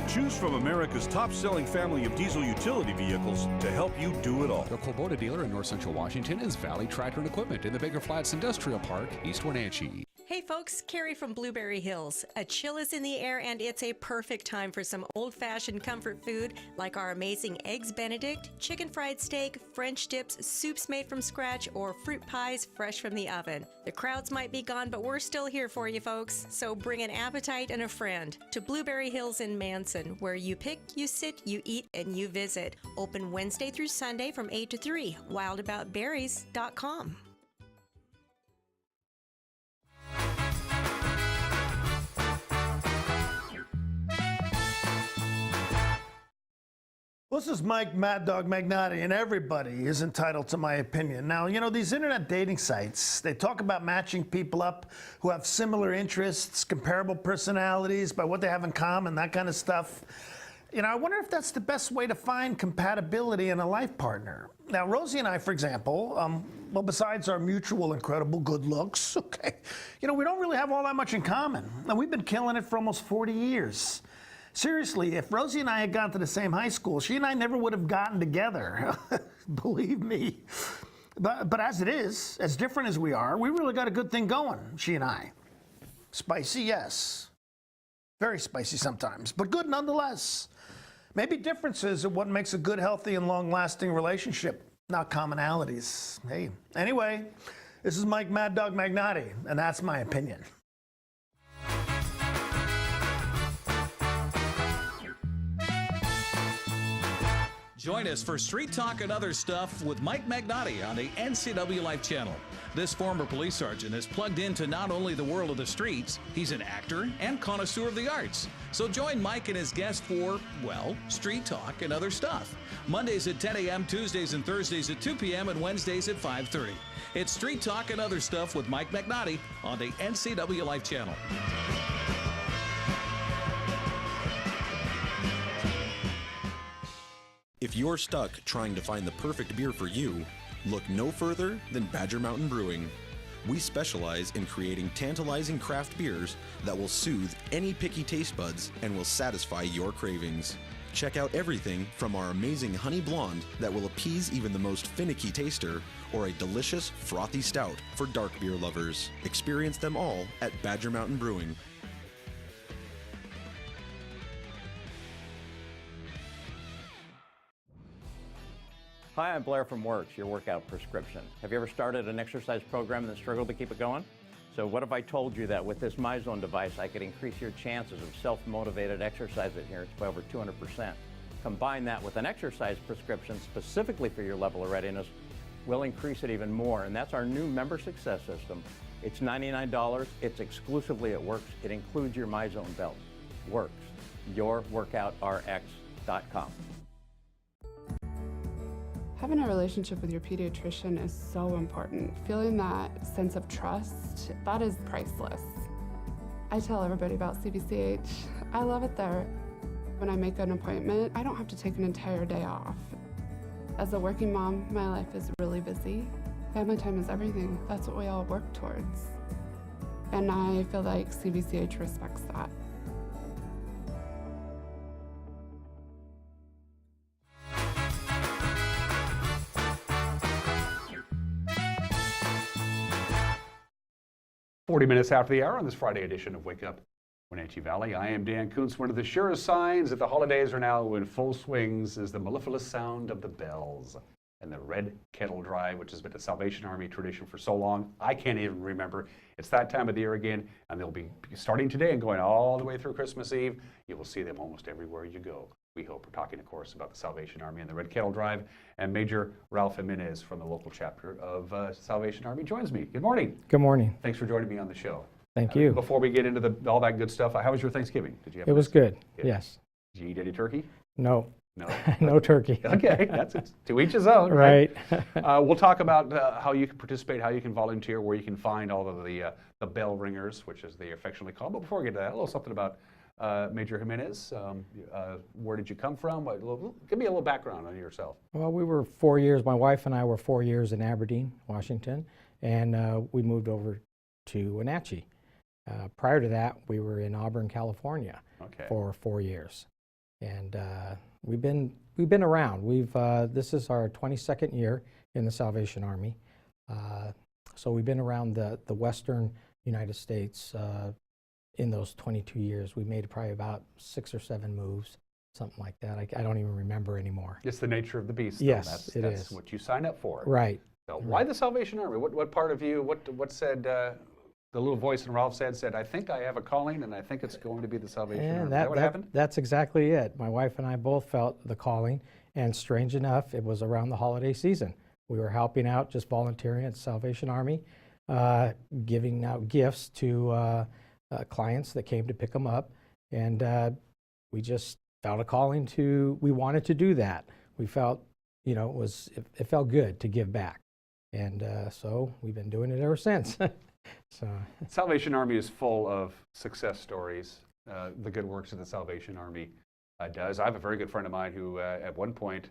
S15: Choose from America's top-selling family of diesel utility vehicles to help you do it all.
S1: The Kubota dealer in North Central Washington is Valley Tractor and Equipment in the Baker Flats Industrial Park, East Wenatchee.
S16: Hey folks, Carrie from Blueberry Hills. A chill is in the air and it's a perfect time for some old-fashioned comfort food like our amazing Eggs Benedict, chicken fried steak, French dips, soups made from scratch, or fruit pies fresh from the oven. The crowds might be gone, but we're still here for you folks. So bring an appetite and a friend to Blueberry Hills in Manson, where you pick, you sit, you eat, and you visit. Open Wednesday through Sunday from 8 to 3. wildaboutberries.com.
S17: This is Mike Mad Dog Magnotti, and everybody is entitled to my opinion. Now, you know, these internet dating sites, they talk about matching people up who have similar interests, comparable personalities, by what they have in common, that kind of stuff. You know, I wonder if that's the best way to find compatibility in a life partner. Now, Rosie and I, for example, well, besides our mutual incredible good looks, okay, you know, we don't really have all that much in common. And we've been killing it for almost 40 years. Seriously, if Rosie and I had gone to the same high school, she and I never would have gotten together. Believe me. But as it is, as different as we are, we really got a good thing going, she and I. Spicy, yes. Very spicy sometimes, but good nonetheless. Maybe differences are what makes a good, healthy, and long-lasting relationship, not commonalities. Hey, anyway, this is Mike Mad Dog Magnotti, and that's my opinion.
S18: Join us for Street Talk and Other Stuff with Mike Magnotti on the NCW Life channel. This former police sergeant is plugged into not only the world of the streets, he's an actor and connoisseur of the arts. So join Mike and his guests for, well, Street Talk and Other Stuff. Mondays at 10 a.m., Tuesdays and Thursdays at 2 p.m., and Wednesdays at 5:30. It's Street Talk and Other Stuff with Mike Magnotti on the NCW Life channel.
S19: If you're stuck trying to find the perfect beer for you, look no further than Badger Mountain Brewing. We specialize in creating tantalizing craft beers that will soothe any picky taste buds and will satisfy your cravings. Check out everything from our amazing Honey Blonde that will appease even the most finicky taster, or a delicious frothy stout for dark beer lovers. Experience them all at Badger Mountain Brewing.
S20: Hi, I'm Blair from Works, your workout prescription. Have you ever started an exercise program and struggled to keep it going? So what if I told you that with this MyZone device, I could increase your chances of self-motivated exercise adherence by over 200%. Combine that with an exercise prescription specifically for your level of readiness, we'll increase it even more. And that's our new member success system. It's $99. It's exclusively at Works. It includes your MyZone belt. Works. YourWorkoutRx.com.
S21: Having a relationship with your pediatrician is so important. Feeling that sense of trust, that is priceless. I tell everybody about CBCH. I love it there. When I make an appointment, I don't have to take an entire day off. As a working mom, my life is really busy. Family time is everything. That's what we all work towards. And I feel like CBCH respects that.
S1: Minutes after the hour on this Friday edition of Wake Up Wenatchee Valley. I am Dan Kuntz. One of the surest signs that the holidays are now in full swings is the mellifluous sound of the bells and the red kettle drive, which has been a Salvation Army tradition for so long, I can't even remember. It's that time of the year again, and they'll be starting today and going all the way through Christmas Eve. You will see them almost everywhere you go. We hope. We're talking, of course, about the Salvation Army and the Red Kettle Drive, and Major Ralph Jimenez from the local chapter of Salvation Army joins me. Good morning.
S22: Good morning.
S1: Thanks for joining me on the show.
S22: Thank you.
S1: Before we get into all that good stuff, how was your Thanksgiving? Did you have
S22: It was good, yes.
S1: Did you eat any turkey?
S22: No.
S1: No.
S22: No turkey.
S1: Okay, that's it. To each his own.
S22: Right.
S1: We'll talk about how you can participate, how you can volunteer, where you can find all of the bell ringers, which is they affectionately called. But before we get to that, a little something about Major Jimenez. Where did you come from? Give me a little background on yourself.
S22: Well, we were 4 years, my wife and I were 4 years in Aberdeen, Washington, and we moved over to Wenatchee. Prior to that, we were in Auburn, California for 4 years. And we've been around. This is our 22nd year in the Salvation Army. So we've been around the western United States in those 22 years. We made probably about 6 or 7 moves, something like that. I don't even remember anymore.
S1: It's the nature of the beast.
S22: Yes,
S1: though. That's what you sign up for.
S22: Right.
S1: So why the Salvation Army? What part of you, what said, the little voice in Ralph's head said, I think I have a calling and I think it's going to be the Salvation Army. Is that what happened?
S22: That's exactly it. My wife and I both felt the calling, and strange enough, it was around the holiday season. We were helping out, just volunteering at the Salvation Army, giving out gifts to clients that came to pick them up, and we just felt a calling we wanted to do that. We felt, it felt good to give back, and so we've been doing it ever since. So
S1: Salvation Army is full of success stories, the good works that the Salvation Army does. I have a very good friend of mine who at one point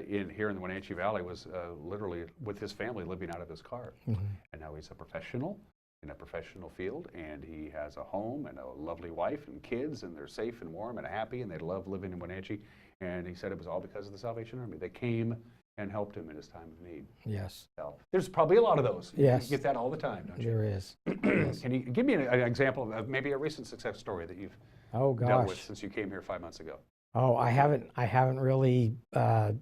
S1: here in the Wenatchee Valley was literally with his family living out of his car. Mm-hmm. And now he's a professional in a professional field, and he has a home and a lovely wife and kids, and they're safe and warm and happy, and they love living in Wenatchee. And he said it was all because of the Salvation Army. They came and helped him in his time of need.
S22: Yes.
S1: So there's probably a lot of those.
S22: Yes.
S1: You get that all the time, don't you?
S22: There is.
S1: Yes. Can you give me an example of maybe a recent success story that you've dealt with since you came here 5 months ago?
S22: Oh, I haven't really, I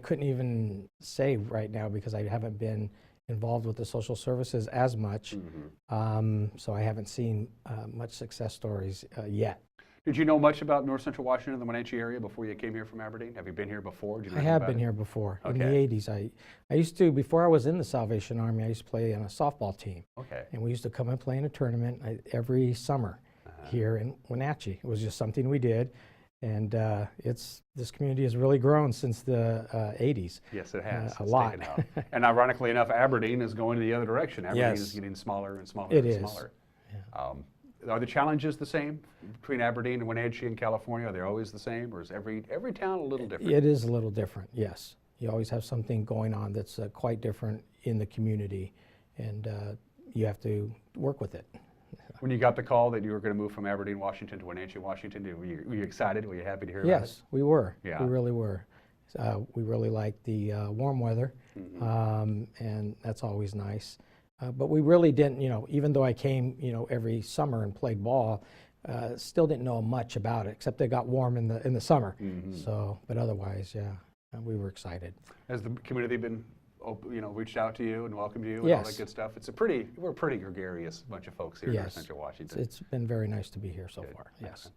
S22: couldn't even say right now because I haven't been involved with the social services as much. Mm-hmm. So I haven't seen much success stories yet.
S1: Did you know much about North Central Washington and the Wenatchee area before you came here from Aberdeen? Have you been here before?
S22: I have been here before. In the 80s. I used to, before I was in the Salvation Army, I used to play on a softball team.
S1: Okay.
S22: And we used to come and play in a tournament every summer here in Wenatchee. It was just something we did. And this community has really grown since the 80s.
S1: Yes, it has.
S22: A lot.
S1: And ironically enough, Aberdeen is going the other direction. Aberdeen is getting smaller and smaller and smaller. Yeah. Are the challenges the same between Aberdeen and Wenatchee and California? Are they always the same, or is every town a little different?
S22: It is a little different, yes. You always have something going on that's quite different in the community, and you have to work with it.
S1: When you got the call that you were going to move from Aberdeen, Washington to Wenatchee, Washington, were you excited? Were you happy to hear about it?
S22: Yes, we were.
S1: Yeah.
S22: We really were. We really liked the warm weather, and that's always nice. But we really didn't, even though I came, every summer and played ball, still didn't know much about it, except it got warm in the summer. Mm-hmm. So, but otherwise, yeah, we were excited.
S1: Has the community been, reached out to you and welcomed you and
S22: yes.
S1: all that good stuff? We're a pretty gregarious bunch of folks here in North Central Washington.
S22: It's been very nice to be here so far. Yes.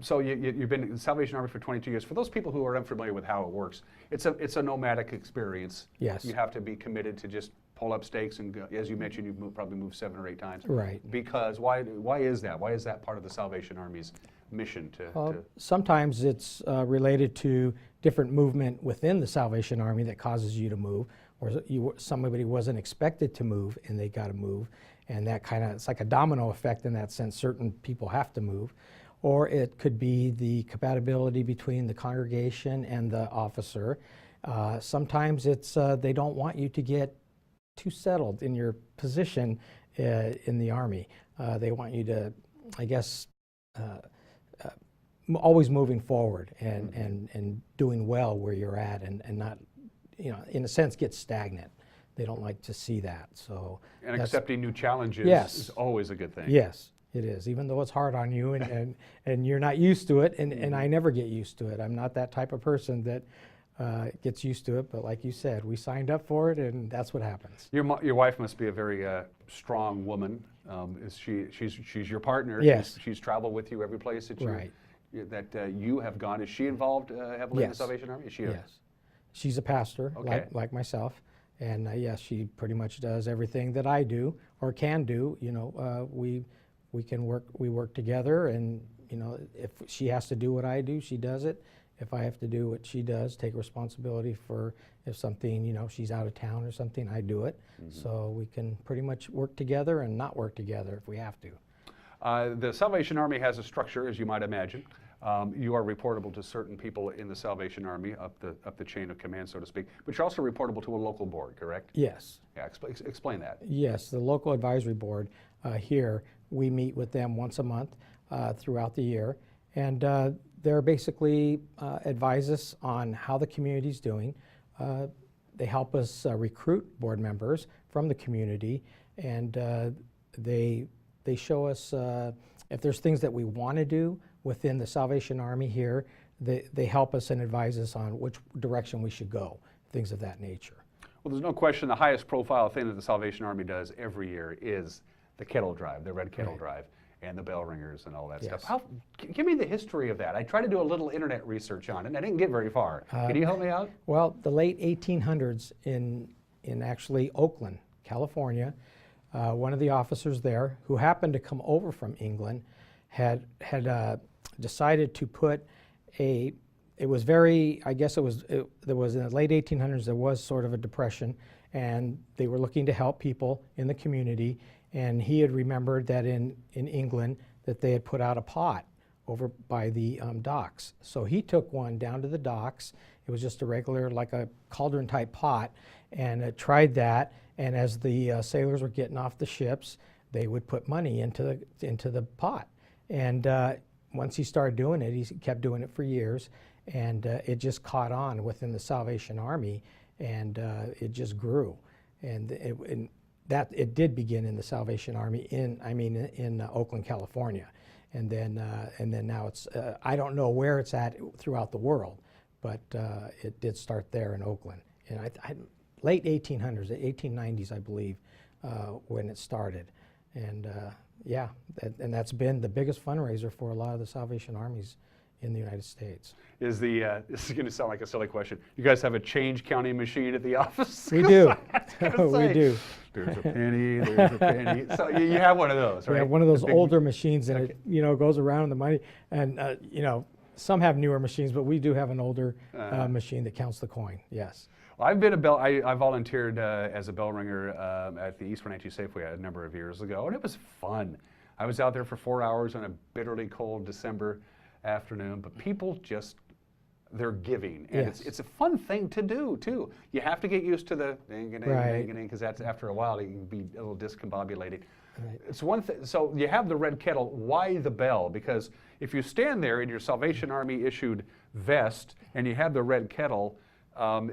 S1: So you've been in the Salvation Army for 22 years. For those people who are unfamiliar with how it works, it's a nomadic experience.
S22: Yes.
S1: You have to be committed to just pull up stakes and go, as you mentioned, you've probably moved 7 or 8 times.
S22: Right.
S1: Because why is that? Why is that part of the Salvation Army's mission to
S22: Sometimes it's related to different movement within the Salvation Army that causes you to move, or somebody wasn't expected to move and they got to move, and that it's like a domino effect in that sense. Certain people have to move. Or it could be the compatibility between the congregation and the officer. Sometimes it's they don't want you to get too settled in your position in the Army. They want you to, I guess, always moving forward and doing well where you're at, and not, in a sense, get stagnant. They don't like to see that. So
S1: and accepting new challenges is always a good thing.
S22: Yes. It is, even though it's hard on you and you're not used to it, and I never get used to it. I'm not that type of person that gets used to it, but like you said, we signed up for it, and that's what happens.
S1: Your wife must be a very strong woman. She's your partner.
S22: Yes.
S1: She's traveled with you every place that you have gone. Is she involved heavily in the Salvation Army? Is she?
S22: Yes. She's a pastor,
S1: Okay.
S22: like myself, and yes, she pretty much does everything that I do or can do. We work together, and if she has to do what I do, she does it. If I have to do what she does, take responsibility for if something, she's out of town or something, I do it. So we can pretty much work together and not work together if we have to.
S1: The Salvation Army has a structure, as you might imagine. You are reportable to certain people in the Salvation Army up the chain of command, so to speak, but you're also reportable to a local board, correct?
S22: Yes.
S1: Yeah, explain that.
S22: Yes, the local advisory board here, we meet with them once a month throughout the year, and they're basically advise us on how the community's doing. They help us recruit board members from the community, and they show us if there's things that we want to do within the Salvation Army here. They help us and advise us on which direction we should go, things of that nature.
S1: Well, there's no question the highest profile thing that the Salvation Army does every year is the kettle drive, the red kettle drive, and the bell ringers and all that stuff. Give me the history of that. I tried to do a little internet research on it, and I didn't get very far. Can you help me out?
S22: Well, the late 1800s in actually Oakland, California, one of the officers there, who happened to come over from England, had decided to put it was very, I guess there was in the late 1800s, there was sort of a depression, and they were looking to help people in the community. And he had remembered that in England that they had put out a pot over by the docks. So he took one down to the docks. It was just a regular, like a cauldron type pot, and tried that. And as the sailors were getting off the ships, they would put money into the pot. And once he started doing it, he kept doing it for years, and it just caught on within the Salvation Army, and it just grew. And it did begin in the Salvation Army in Oakland, California, and then now it's I don't know where it's at throughout the world, but it did start there in Oakland, and late 1800s, 1890s, I believe, when it started, and and that's been the biggest fundraiser for a lot of the Salvation Armies in the United States.
S1: This is going to sound like a silly question. You guys have a change counting machine at the office?
S22: We do.
S1: We do. There's a penny, there's a penny. So you have one of those, right?
S22: We have one of those older machines, and it goes around the money. And some have newer machines, but we do have an older machine that counts the coin. Yes.
S1: Well, I volunteered as a bell ringer at the East Wenatchee Safeway a number of years ago, and it was fun. I was out there for 4 hours on a bitterly cold December afternoon, but people they're giving, and it's a fun thing to do too. You have to get used to the ding-a-ding, because that's, after a while, you can be a little discombobulated. Right. It's one thing. So you have the red kettle. Why the bell? Because if you stand there in your Salvation Army issued vest and you have the red kettle,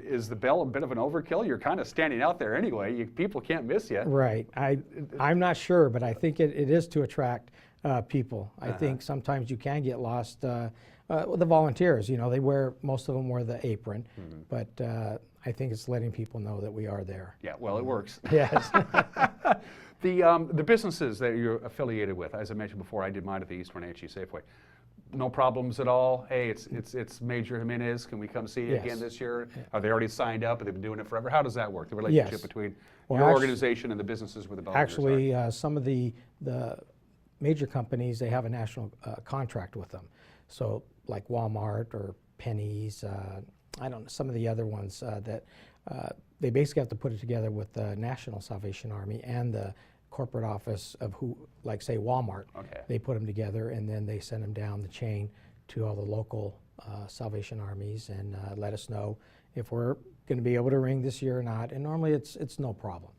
S1: is the bell a bit of an overkill? You're kind of standing out there anyway. People can't miss you.
S22: Right. I'm not sure, but I think it is to attract people. I think sometimes you can get lost. The volunteers, most of them wear the apron, but I think it's letting people know that we are there.
S1: Yeah, well, it works.
S22: Yes.
S1: The businesses that you're affiliated with, as I mentioned before, I did mine at the East Wenatchee Safeway. no problems at all. Hey, it's Major Jimenez. Can we come see you again this year? Are they already signed up? Have they been doing it forever? How does that work? The relationship between your organization and the businesses where the bell ringers
S22: actually,
S1: are?
S22: some of the major companies, they have a national contract with them. So like Walmart or Penny's, I don't know, some of the other ones that they basically have to put it together with the National Salvation Army and the corporate office of who, like say Walmart.
S1: Okay.
S22: They put them together and then they send them down the chain to all the local Salvation Armies and let us know if we're going to be able to ring this year or not. And normally it's no problem.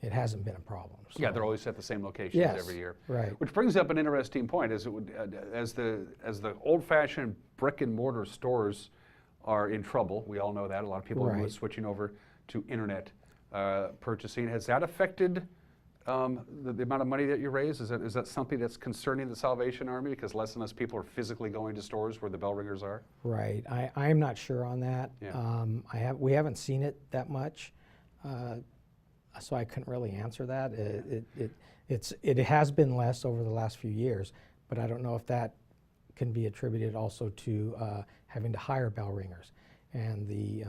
S22: It hasn't been a problem. So.
S1: Yeah, they're always at the same locations every year.
S22: Right.
S1: Which brings up an interesting point: as the old-fashioned brick and mortar stores are in trouble. We all know that. A lot of people are switching over to internet purchasing. Has that affected the amount of money that you raise? Is that something that's concerning the Salvation Army, because less and less people are physically going to stores where the bell ringers are?
S22: Right. I'm not sure on that.
S1: Yeah.
S22: We haven't seen it that much, so I couldn't really answer that. It has been less over the last few years, but I don't know if that can be attributed also to having to hire bell ringers and the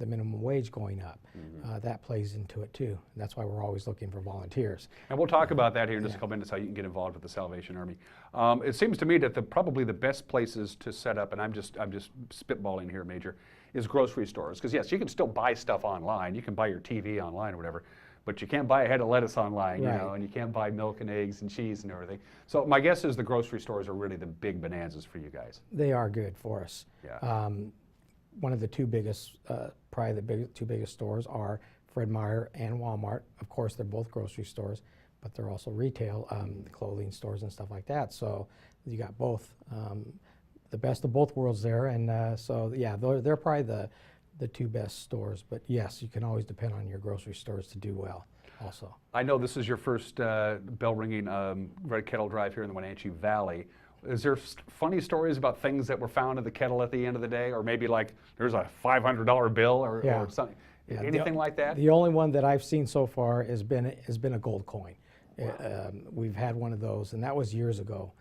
S22: minimum wage going up. That plays into it too. That's why we're always looking for volunteers.
S1: And we'll talk about that here in just a couple minutes, how you can get involved with the Salvation Army. It seems to me that probably the best places to set up, and I'm just spitballing here, Major, is grocery stores. Because yes, you can still buy stuff online. You can buy your TV online or whatever, but you can't buy a head of lettuce online, you know, and you can't buy milk and eggs and cheese and everything. So my guess is the grocery stores are really the big bonanzas for you guys.
S22: They are good for us.
S1: Yeah.
S22: One of the two biggest, probably the two biggest stores are Fred Meyer and Walmart. Of course, they're both grocery stores, but they're also retail, clothing stores and stuff like that. So you got both, the best of both worlds there. And so yeah, they're probably the two best stores. But yes, you can always depend on your grocery stores to do well also.
S1: I know this is your first bell ringing Red Kettle Drive here in the Wenatchee Valley. Is there funny stories about things that were found in the kettle at the end of the day? Or maybe like there's a $500 bill or something? Yeah, anything like that?
S22: The only one that I've seen so far has been a gold coin. Wow. We've had one of those, and that was years ago.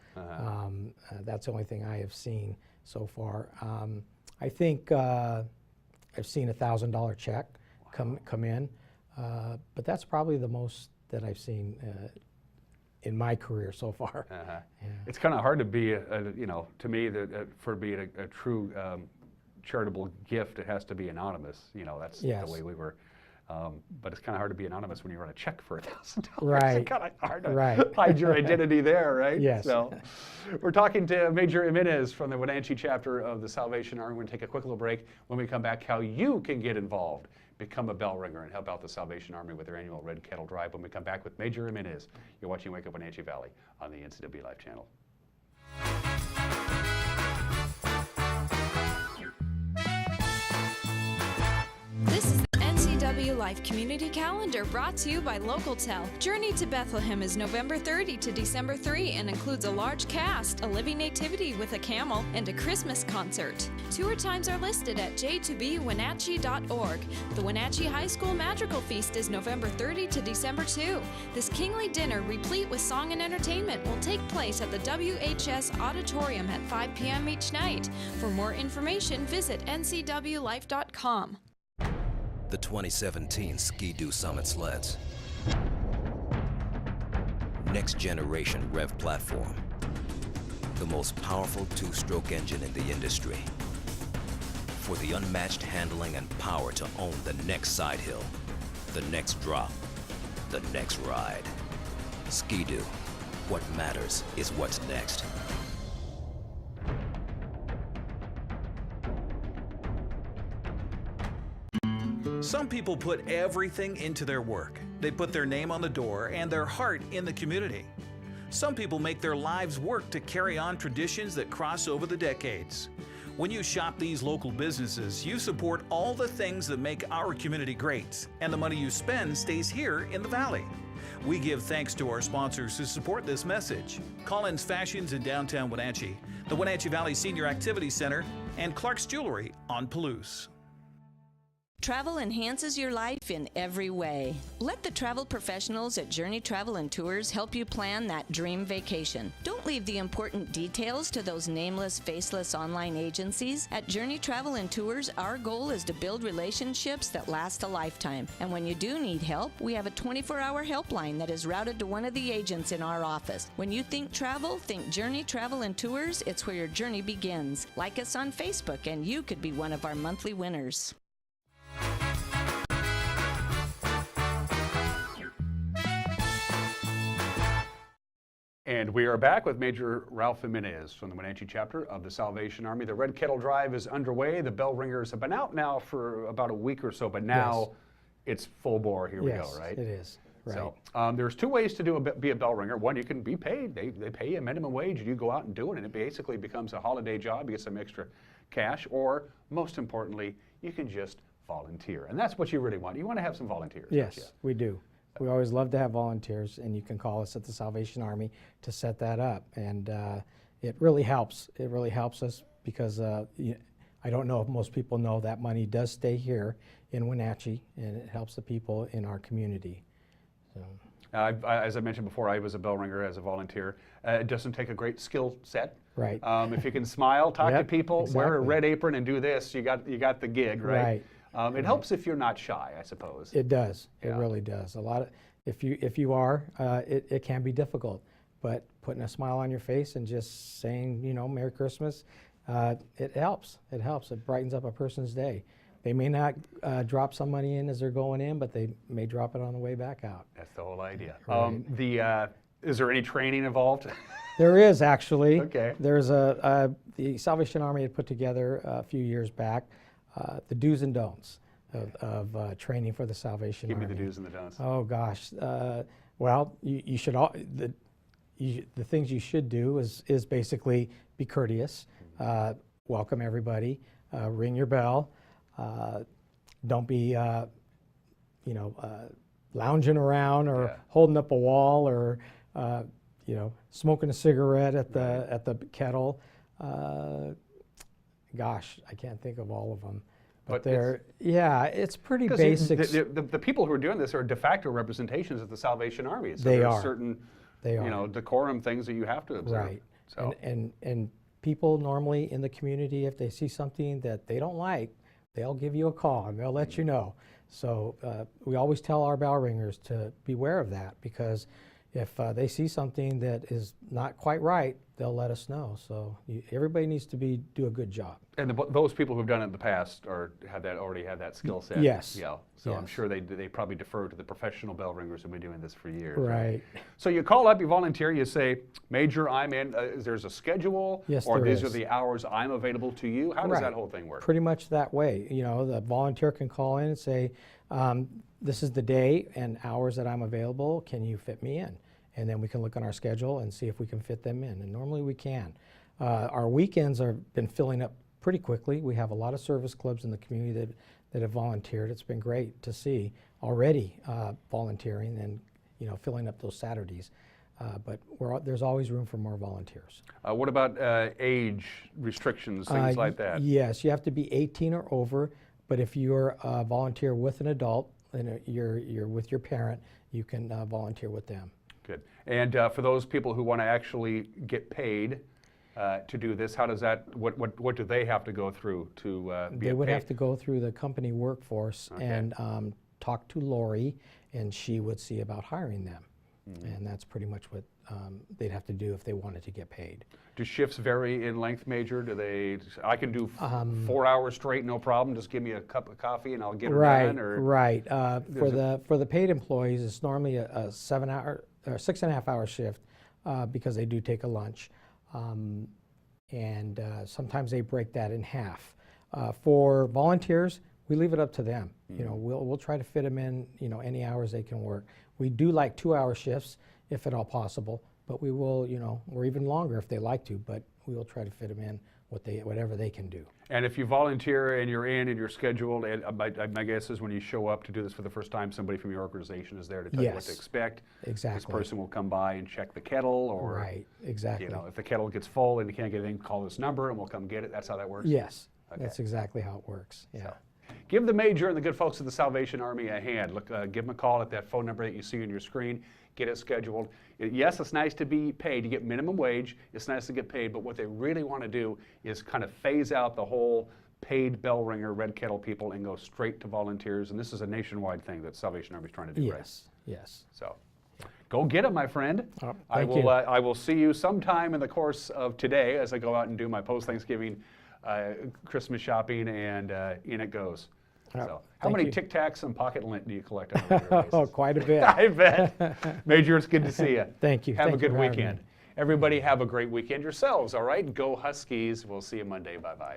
S22: That's the only thing I have seen so far. I think I've seen a $1,000 check come in, but that's probably the most that I've seen in my career so far.
S1: Yeah. It's kind of hard to be, you know, to me, for being a true charitable gift, it has to be anonymous. You know, that's the way we were. But it's kind of hard to be anonymous when you write a check for $1,000.
S22: Right.
S1: It's kind of hard to hide your identity there, right?
S22: Yes.
S1: So we're talking to Major Jimenez from the Wenatchee chapter of the Salvation Army. We're going to take a quick little break. When we come back, how you can get involved, become a bell ringer, and help out the Salvation Army with their annual Red Kettle Drive. When we come back with Major Jimenez, you're watching Wake Up Wenatchee Valley on the NCW Life channel.
S13: This is the NCW Life Community Calendar brought to you by LocalTel. Journey to Bethlehem is November 30 to December 3 and includes a large cast, a living nativity with a camel, and a Christmas concert. Tour times are listed at j2bwenatchee.org. The Wenatchee High School Madrigal Feast is November 30 to December 2. This kingly dinner, replete with song and entertainment, will take place at the WHS Auditorium at 5 p.m. each night. For more information, visit ncwlife.com.
S2: The 2017 Ski-Doo Summit sleds. Next generation REV platform. The most powerful two-stroke engine in the industry. For the unmatched handling and power to own the next side hill, the next drop, the next ride. Ski-Doo. What matters is what's next.
S18: Some people put everything into their work. They put their name on the door and their heart in the community. Some people make their lives work to carry on traditions that cross over the decades. When you shop these local businesses, you support all the things that make our community great, and the money you spend stays here in the Valley. We give thanks to our sponsors who support this message: Collins Fashions in downtown Wenatchee, the Wenatchee Valley Senior Activity Center, and Clark's Jewelry on Palouse.
S3: Travel enhances your life in every way. Let the travel professionals at Journey Travel and Tours help you plan that dream vacation. Don't leave the important details to those nameless, faceless online agencies. At Journey Travel and Tours, our goal is to build relationships that last a lifetime. And when you do need help, we have a 24-hour helpline that is routed to one of the agents in our office. When you think travel, think Journey Travel and Tours. It's where your journey begins. Like us on Facebook, and you could be one of our monthly winners.
S1: And we are back with Major Ralph Jimenez from the Wenatchee chapter of the Salvation Army. The Red Kettle Drive is underway. The bell ringers have been out now for about a week or so, but now it's full bore. Here we go, right?
S22: It is. Right.
S1: So there's two ways to be a bell ringer. One, you can be paid. They pay you a minimum wage, and you go out and do it, and it basically becomes a holiday job. You get some extra cash, or most importantly, you can just volunteer, and that's what you really want. You want to have some volunteers.
S22: Yes, we do. We always love to have volunteers, and you can call us at the Salvation Army to set that up. And it really helps. It really helps us because I don't know if most people know that money does stay here in Wenatchee, and it helps the people in our community. So.
S1: As I mentioned before, I was a bell ringer as a volunteer. It doesn't take a great skill set.
S22: Right.
S1: If you can smile, talk to people, wear a red apron, and do this, you got the gig, right? It helps if you're not shy, I suppose.
S22: It does. It really does. A lot of if you are, it can be difficult. But putting a smile on your face and just saying, Merry Christmas, it helps. It helps. It brightens up a person's day. They may not drop some money in as they're going in, but they may drop it on the way back out.
S1: That's the whole idea.
S22: Right.
S1: Is there any training involved?
S22: There is actually.
S1: Okay.
S22: There's the Salvation Army had put together a few years back the do's and don'ts of training for the Salvation Army.
S1: Give me the do's and the don'ts.
S22: Oh gosh. Well, you should all the things you should do is basically be courteous, welcome everybody, ring your bell. Don't be, lounging around or holding up a wall or, smoking a cigarette at the kettle. Gosh, I can't think of all of them. But it's pretty basic.
S1: The people who are doing this are de facto representations of the Salvation Army. So
S22: they are.
S1: Certain,
S22: they are.
S1: Decorum things that you have to observe.
S22: Right.
S1: So.
S22: And people normally in the community, if they see something that they don't like, they'll give you a call and they'll let you know. So we always tell our bell ringers to beware of that, because if they see something that is not quite right, they'll let us know. So everybody needs to do a good job.
S1: And those people who've done it in the past already have that skill set.
S22: Yes.
S1: Yeah. So I'm sure they probably defer to the professional bell ringers who've been doing this for years.
S22: Right.
S1: So you call up, you volunteer, you say, Major, I'm in. There's a schedule,
S22: yes,
S1: or these are the hours I'm available to you. How does that whole thing work?
S22: Pretty much that way. The volunteer can call in and say, this is the day and hours that I'm available. Can you fit me in? And then we can look on our schedule and see if we can fit them in. And normally we can. Our weekends have been filling up pretty quickly. We have a lot of service clubs in the community that have volunteered. It's been great to see already volunteering and filling up those Saturdays. But there's always room for more volunteers.
S1: What about age restrictions, things like that?
S22: Yes, you have to be 18 or over. But if you're a volunteer with an adult and you're with your parent, you can volunteer with them.
S1: Good. And for those people who want to actually get paid to do this, how does that? What do they have to go through to be paid?
S22: They would have to go through the company workforce and talk to Lori, and she would see about hiring them. And that's pretty much what they'd have to do if they wanted to get paid.
S1: Do shifts vary in length, Major? I can do 4 hours straight, no problem. Just give me a cup of coffee and I'll get it done.
S22: Right. For the paid employees, it's normally a 6.5 hour shift because they do take a lunch, and sometimes they break that in half. For volunteers, we leave it up to them. We'll try to fit them in any hours they can work. We do like 2-hour shifts if at all possible, but we will or even longer if they like to, but we will try to fit them in whatever they can do.
S1: And if you volunteer and you're scheduled, and my guess is when you show up to do this for the first time, somebody from your organization is there to tell you what to expect.
S22: Exactly.
S1: This person will come by and check the kettle, or
S22: right, exactly.
S1: If the kettle gets full and you can't get anything, call this number and we'll come get it. That's how that works.
S22: Yes,
S1: okay.
S22: That's exactly how it works. Yeah.
S1: Give the Major and the good folks of the Salvation Army a hand. Look, give them a call at that phone number that you see on your screen. Get it scheduled. Yes, it's nice to be paid. You get minimum wage. It's nice to get paid. But what they really want to do is kind of phase out the whole paid bell ringer, red kettle people, and go straight to volunteers. And this is a nationwide thing that Salvation Army is trying to do, right?
S22: Yes, yes.
S1: So go get it, my friend.
S22: Thank you.
S1: I will see you sometime in the course of today as I go out and do my post-Thanksgiving Christmas shopping, and in it goes. So, how many Tic Tacs and pocket lint do you collect on a regular basis?
S22: Oh, quite a bit.
S1: I bet. Major, it's good to see you.
S22: Thank you.
S1: Have
S22: Thank
S1: a good
S22: you for having
S1: weekend.
S22: me.
S1: Everybody have a great weekend yourselves, all right? Go Huskies. We'll see you Monday. Bye-bye.